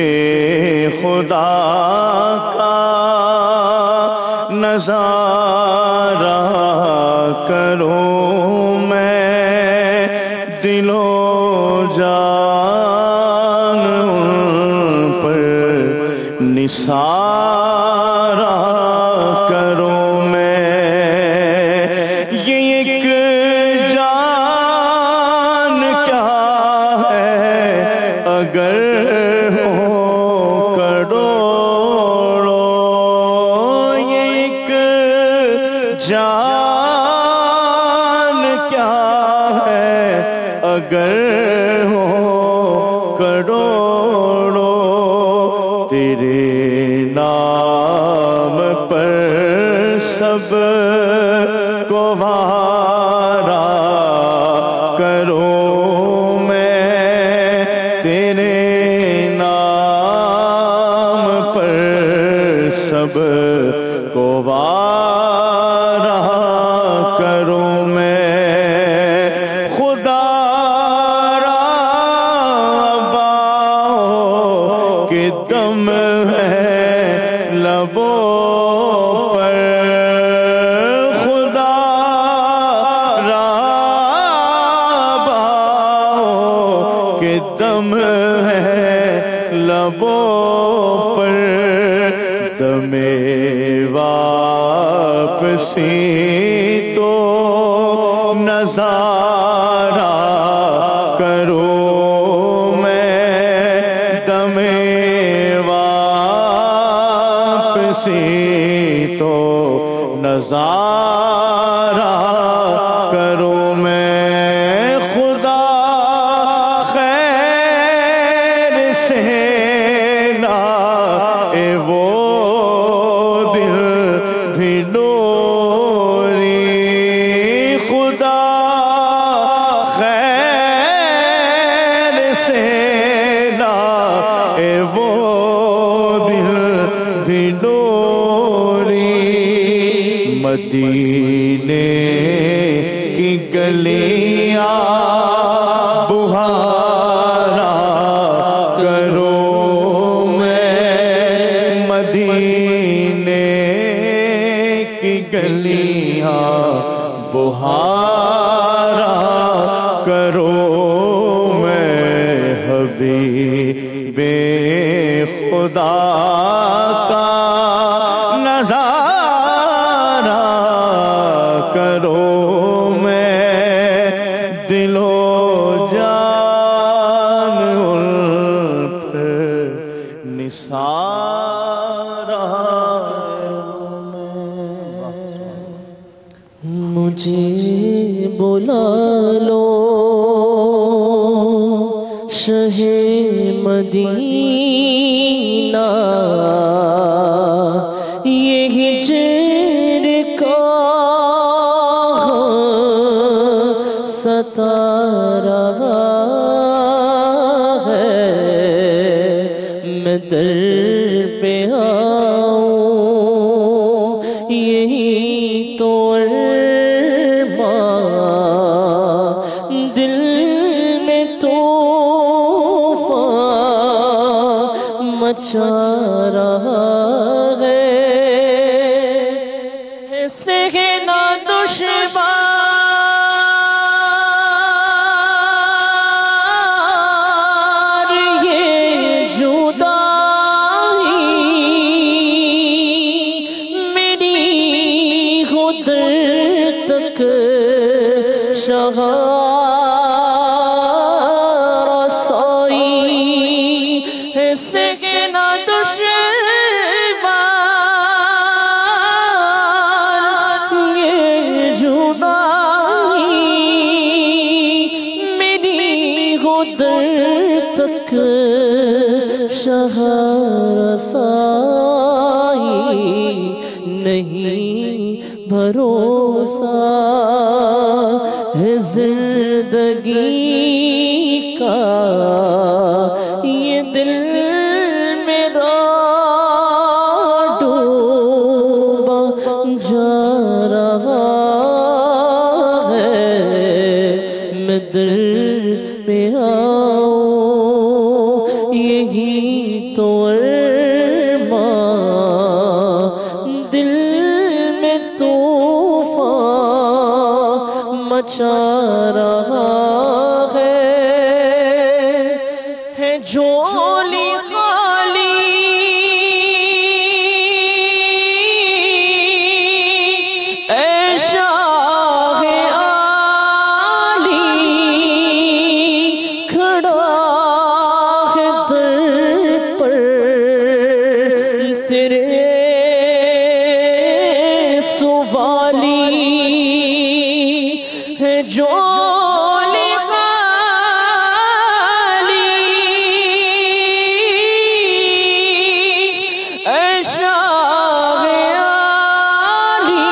خدا کا نظارہ کرو میں دل و جان ان پر نثارہ کرو میں یہ ایک جان کیا ہے اگر جان کیا ہے اگر ہو کروڑوں تیرے نام کہ دم ہے لبوں پر، دم واپسی تو نظارہ کروں میں، دم واپسی تو نظارہ کروں میں، خدا خیر سے لائے وہ دل بھی نوری، خدا خیر سے لائے وہ دل بھی نوری، مدینے کی گلیاں بہارا کروں میں، مدینے کی گلیاں بہارا کروں میں، حبیب خدا کا نظارہ کروں میں، دل و جان ان پر نثارہ مجھے بلا لو شہ مدینہ، یہ ہجر کا ستا رہا ہے، میں در پہ آؤں یہی تو ارمان، دل میں طوفان مچا رہا ہے، سہنا دشوار یہ جدائی، میری خود تک رسائی، سہنا دشوار یہ جدائی، میری خود تک رسائی، نہیں بھروسہ ہے زندگی کا، یہ دل میرا ڈوبا جا رہا ہے، میں در پہ آؤں یہی تو ارمان، دل میں طوفان مچا رہا ہے جھولی خالی اے شاہ عالی، کھڑا ہے در پر تیرے سوالی، ہے جھولی خالی اے شاہ عالی،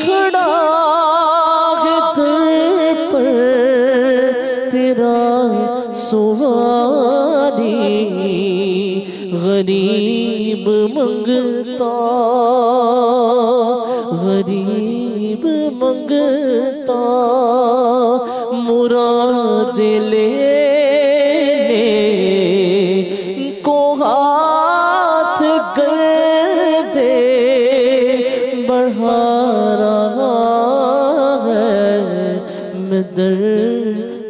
کھڑا ہے در پر تیرا سوالی، غریب منگتا غریب منگتا مراد لینے کو ہاتھ گردے بڑھا رہا ہے، میں در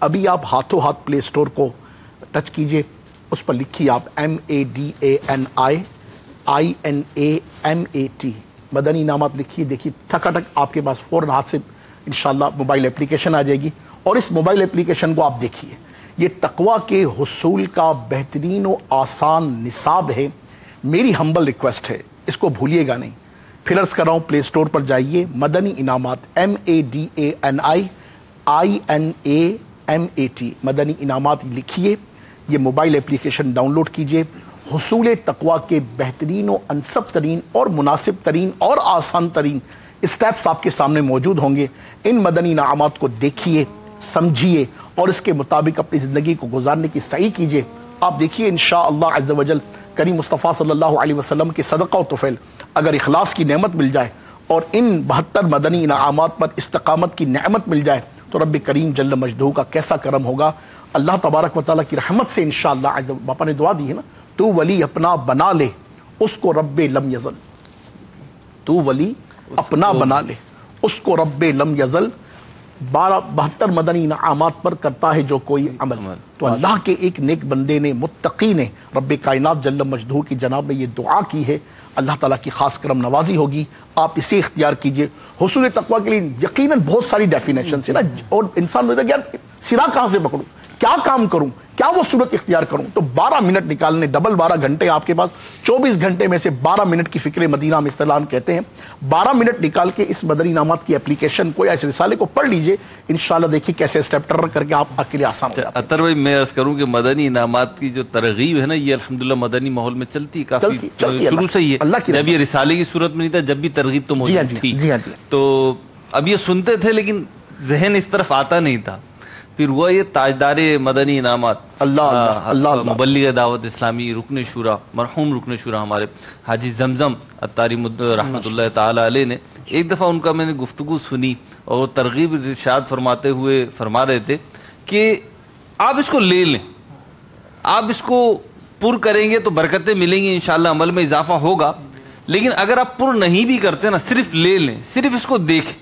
ابھی آپ ہاتھوں ہاتھ پلے سٹور کو ٹچ کیجئے، اس پر لکھیے آپ MADANIINAMAT مدنی انعامات لکھیے، دیکھیے ٹھکاٹک آپ کے پاس فوراً ہاتھ سے انشاءاللہ موبائل اپلیکیشن آ جائے گی، اور اس موبائل اپلیکیشن کو آپ دیکھیے، یہ تقوی کے حصول کا بہترین و آسان نصاب ہے۔ میری ہمبل ریکویسٹ ہے، اس کو بھولیے گا نہیں۔ پھر عرض کر رہا ہوں، پلے سٹور پر جائیے، مدنی انعامات MADANIINAMAT مدنی انعامات لکھیے، یہ موبائل اپلیکیشن ڈاؤن لوڈ کیجئے۔ حصول تقوی کے بہترین و انسب ترین اور مناسب ترین اور آسان ترین اسٹیپس آپ کے سامنے موجود ہوں گے۔ ان مدنی انعامات کو دیکھیے، سمجھیے اور اس کے مطابق اپنی زندگی کو گزارنے کی سعی کیجئے۔ آپ دیکھیے انشاءاللہ عز و جل کریم مصطفیٰ صلی اللہ علیہ وسلم کے صدقہ و طفیل اگر اخلاص کی نعمت مل جائے اور ان 72 مدنی انعامات پر استقامت کی نعمت مل جائے تو رب کریم جل مجدہ کا کیسا کرم ہوگا۔ اللہ تبارک و تعالیٰ کی رحمت سے انشاءاللہ عز و جل، باپا نے دعا دی ہے نا، تو ولی اپنا بنا لے اس کو رب لم یزل، تو ولی اپنا بنا لے اس کو رب لم یزل، 72 مدنی انعامات پر کرتا ہے جو کوئی عمل۔ تو اللہ کے ایک نیک بندے نے، متقی نے، رب کائنات جل مجدہ کی جناب میں یہ دعا کی ہے، اللہ تعالیٰ کی خاص کرم نوازی ہوگی، آپ اسے اختیار کیجئے۔ حصول تقوی کے لیے یقیناً بہت ساری ڈیفینیشنز ہیں نا، اور انسان ہوتا ہے کہ یار سرا کہاں سے پکڑوں، کیا کام کروں، کیا وہ صورت اختیار کروں؟ تو 12 منٹ نکالنے، ڈبل 12 گھنٹے آپ کے پاس، 24 گھنٹے میں سے 12 منٹ کی فکر مدینہ ہم اصطلاح کہتے ہیں، 12 منٹ نکال کے اس مدنی انعامات کی اپلیکیشن کو یا اس رسالے کو پڑھ لیجئے، انشاءاللہ دیکھیے کیسے اسٹیپ ٹرر کر کے آپ کے لیے آسان ہوگا۔ اطہر بھائی میں عرض کروں کہ مدنی انعامات کی جو ترغیب ہے نا، یہ الحمدللہ مدنی ماحول میں چلتی کافی شروع سے ہی ہے، جب یہ رسالے کی صورت میں نہیں تھا، جب بھی ترغیب تو موجود تھی، تو اب یہ سنتے تھے لیکن ذہن اس طرف آتا نہیں تھا۔ پھر وہ یہ تاجدار مدنی انعامات اللہ مبلغ دعوت اسلامی رکن شورا، مرحوم رکن شورا ہمارے حاجی زمزم اتاری رحمۃ اللہ تعالی علیہ نے، ایک دفعہ ان کا میں نے گفتگو سنی اور ترغیب ارشاد فرماتے ہوئے فرما رہے تھے کہ آپ اس کو لے لیں، آپ اس کو پر کریں گے تو برکتیں ملیں گی، انشاءاللہ عمل میں اضافہ ہوگا، لیکن اگر آپ پر نہیں بھی کرتے نا، صرف لے لیں، صرف اس کو دیکھیں،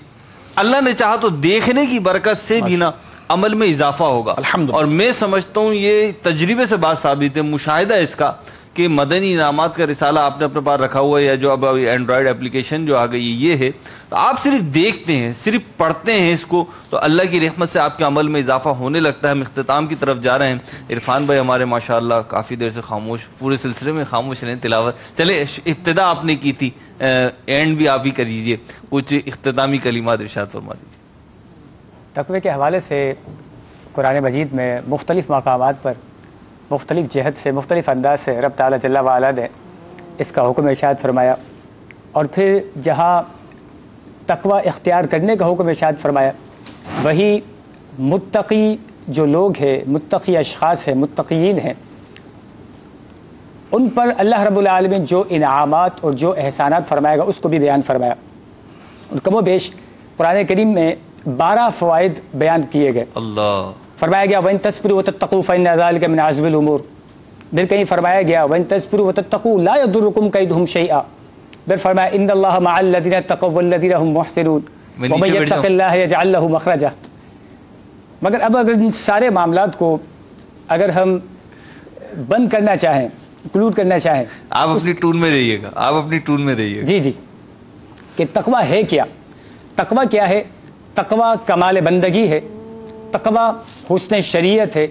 اللہ نے چاہا تو دیکھنے کی برکت سے بھی نا عمل میں اضافہ ہوگا۔ اور میں سمجھتا ہوں یہ تجربے سے بات ثابت ہے، مشاہدہ اس کا کہ مدنی انعامات کا رسالہ آپ نے اپنے پاس رکھا ہوا ہے، یا جو اب اینڈرائڈ اپلیکیشن جو آ گئی یہ ہے، تو آپ صرف دیکھتے ہیں، صرف پڑھتے ہیں اس کو، تو اللہ کی رحمت سے آپ کے عمل میں اضافہ ہونے لگتا ہے۔ ہم اختتام کی طرف جا رہے ہیں، عرفان بھائی ہمارے ماشاءاللہ کافی دیر سے خاموش، پورے سلسلے میں خاموش رہے، تلاوت چلے، ابتدا آپ نے کی تھی، اینڈ بھی آپ ہی کر دیجیے، کچھ اختتامی کلمات ارشاد فرما دیجیے۔ تقوی کے حوالے سے قرآن مجید میں مختلف مقامات پر مختلف جہت سے، مختلف انداز سے رب تعالیٰ جل وعلا نے اس کا حکم ارشاد فرمایا، اور پھر جہاں تقوی اختیار کرنے کا حکم ارشاد فرمایا، وہی متقی جو لوگ ہیں، متقی اشخاص ہیں، متقیین ہیں، ان پر اللہ رب العالمین جو انعامات اور جو احسانات فرمائے گا اس کو بھی بیان فرمایا، اور کم و بیش قرآن کریم میں 12 فوائد بیان کیے گئے۔ اللہ فرمایا گیا وَإِن تَصْبِرُوا وَتَتَّقُوا فَإِنَّ ذَلِكَ مِنْ عَزْمِ الْأُمُورِ، پھر کہیں فرمایا گیا وَإِن تَصْبِرُوا وَتَتَّقُوا لَا يَضُرُّكُمْ كَيْدُهُمْ شَيْئًا، پھر فرمایا إِنَّ اللَّهَ مَعَ الَّذِينَ اتَّقَوْا وَالَّذِينَ هُمْ مُحْسِنُونَ وَمَن يَتَّقِ اللَّهَ يَجْعَل لَّهُ مَخْرَجًا۔ مگر اب اگر ان سارے معاملات کو اگر ہم بند کرنا چاہیں، انکلوڈ کرنا چاہیں، آپ اپنی ٹون میں رہیے گا، آپ اپنی ٹون میں رہیے گا۔ جی جی، کہ تقوی ہے کیا؟ تقوی کیا ہے؟ تقوی کمال بندگی ہے، تقوی حسن شریعت ہے،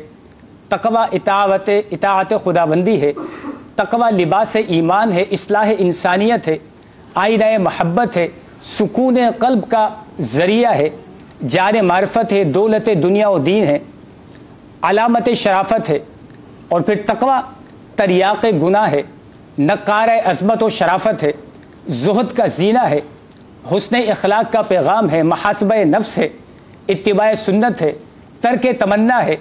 تقوی اطاعت خدا بندی ہے، تقوی لباس ایمان ہے، اصلاح انسانیت ہے، آئینہ محبت ہے، سکون قلب کا ذریعہ ہے، جار معرفت ہے، دولت دنیا و دین ہے، علامت شرافت ہے، اور پھر تقوی تریاق گناہ ہے، نقار عظمت و شرافت ہے، زہد کا زینہ ہے، حسن اخلاق کا پیغام ہے، محاسبہ نفس ہے، اتباع سنت ہے، ترک تمنا ہے،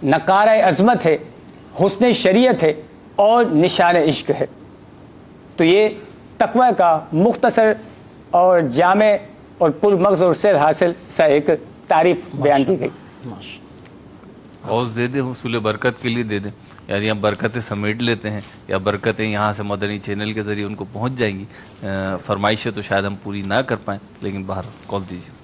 نقار عظمت ہے، حسن شریعت ہے، اور نشان عشق ہے۔ تو یہ تقوی کا مختصر اور جامع اور پر مغز اور سر حاصل سا ایک تعریف بیان کی گئی۔ حوض دے دیں، حصول برکت کے لیے دے دیں، یعنی ہم برکتیں سمیٹ لیتے ہیں یا برکتیں یہاں سے مدنی چینل کے ذریعے ان کو پہنچ جائیں گی، فرمائشیں تو شاید ہم پوری نہ کر پائیں، لیکن باہر کال دیجیے۔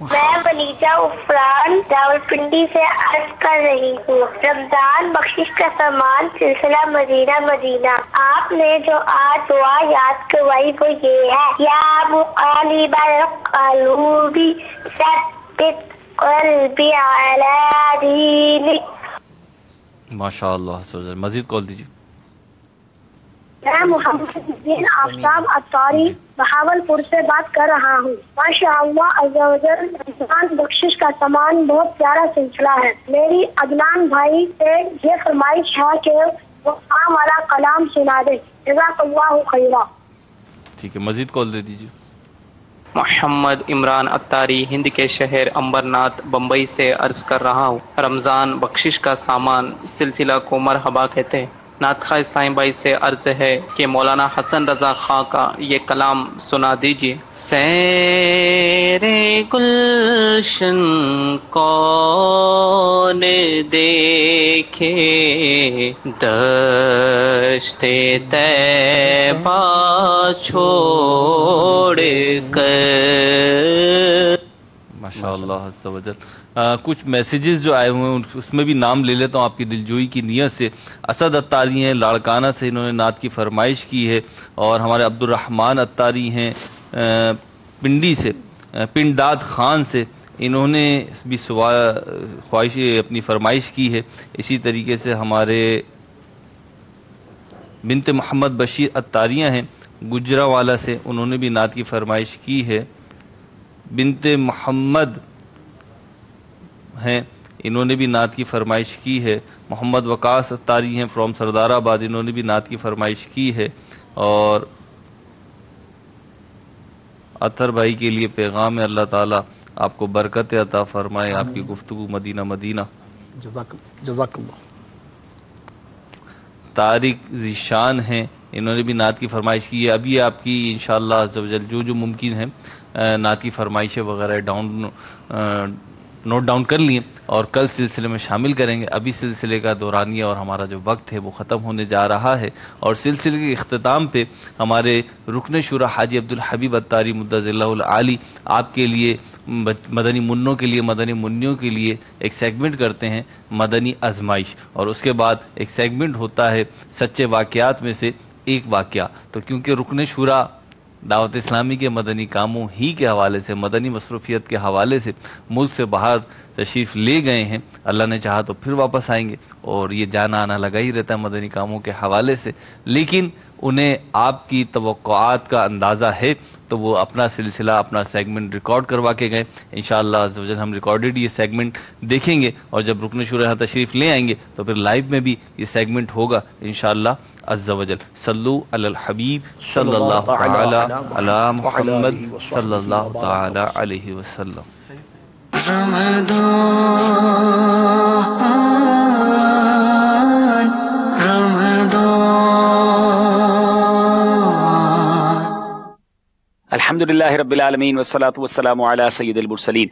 میں ولیجہ عفران راولپنڈی سے عرض کر رہی ہوں، رمضان بخشش کا سامان سلسلہ مدینہ مدینہ، آپ نے جو آج دعا یاد کروائی وہ یہ ہے، یا مقلب القلوب ثبت قلبی علی دینک۔ ماشاء اللہ، مزید کال دیجیے۔ میں محمد الدین آفتاب اتاری بہاولپور سے بات کر رہا ہوں۔ ماشاء اللہ عز و جل، رمضان بخشش کا سامان بہت پیارا سلسلہ ہے۔ میری عدنان بھائی سے یہ فرمائش ہے کہ وہ عام والا کلام سنا دے۔ جزاک اللہ خیرا۔ ٹھیک ہے، مزید کال دے دیجیے۔ محمد عمران اتاری ہند کے شہر امبرناتھ بمبئی سے عرض کر رہا ہوں، رمضان بخشش کا سامان سلسلہ کو مرحبا کہتے ہیں۔ نعت خواہ اسلامی بھائی سے عرض ہے کہ مولانا حسن رضا خان کا یہ کلام سنا دیجیے۔ سیر گلشن کون دیکھے دشت طیبہ چھوڑ کر۔ ماشاء اللہ عز و جل۔ کچھ میسیجز جو آئے ہوئے ہیں اس میں بھی نام لے لیتا ہوں آپ کی دلجوئی کی نیت سے۔ اسد اتاری ہیں لاڑکانہ سے، انہوں نے نعت کی فرمائش کی ہے، اور ہمارے عبد الرحمن اتاری ہیں پنڈی سے، پنڈاد خان سے، انہوں نے بھی خواہش اپنی فرمائش کی ہے۔ اسی طریقے سے ہمارے بنت محمد بشیر اتاریاں ہیں گجراوالا سے، انہوں نے بھی نعت کی فرمائش کی ہے۔ بنت محمد ہیں، انہوں نے بھی نعت کی فرمائش کی ہے۔ محمد وقاص اتاری ہیں فرام سردار آباد، انہوں نے بھی نعت کی فرمائش کی ہے۔ اور اطہر بھائی کے لیے پیغام ہے، اللہ تعالیٰ آپ کو برکت عطا فرمائے، آپ کی گفتگو مدینہ مدینہ۔ جزاک اللہ۔ طارق ذیشان ہیں، انہوں نے بھی نعت کی فرمائش کی ہے۔ ابھی آپ کی انشاءاللہ عز و جل جو ممکن ہے نعت کی فرمائشیں وغیرہ نوٹ ڈاؤن کر لیے، اور کل سلسلے میں شامل کریں گے۔ ابھی سلسلے کا دورانیہ اور ہمارا جو وقت ہے وہ ختم ہونے جا رہا ہے، اور سلسلے کے اختتام پہ ہمارے رکن شورا حاجی عبدالحبیب اتاری مدظ اللہ العالی آپ کے لیے، مدنی منوں کے لیے، مدنی منیوں کے لیے ایک سیگمنٹ کرتے ہیں، مدنی آزمائش، اور اس کے بعد ایک سیگمنٹ ہوتا ہے سچے واقعات میں سے ایک واقعہ۔ تو کیونکہ رکن شورا دعوت اسلامی کے مدنی کاموں ہی کے حوالے سے، مدنی مصروفیت کے حوالے سے ملک سے باہر تشریف لے گئے ہیں، اللہ نے چاہا تو پھر واپس آئیں گے، اور یہ جانا آنا لگا ہی رہتا ہے مدنی کاموں کے حوالے سے، لیکن انہیں آپ کی توقعات کا اندازہ ہے تو وہ اپنا سلسلہ، اپنا سیگمنٹ ریکارڈ کروا کے گئے۔ انشاءاللہ عز و جل ہم ریکارڈڈ یہ سیگمنٹ دیکھیں گے، اور جب رکن شورا یہاں تشریف لے آئیں گے تو پھر لائیو میں بھی یہ سیگمنٹ ہوگا انشاءاللہ عز و جل۔ صلو علی الحبیب صلی اللہ تعالی علی محمد صلی اللہ تعالی علیہ وسلم۔ الحمدللہ رب العالمین والصلاة والسلام علی سید المرسلین۔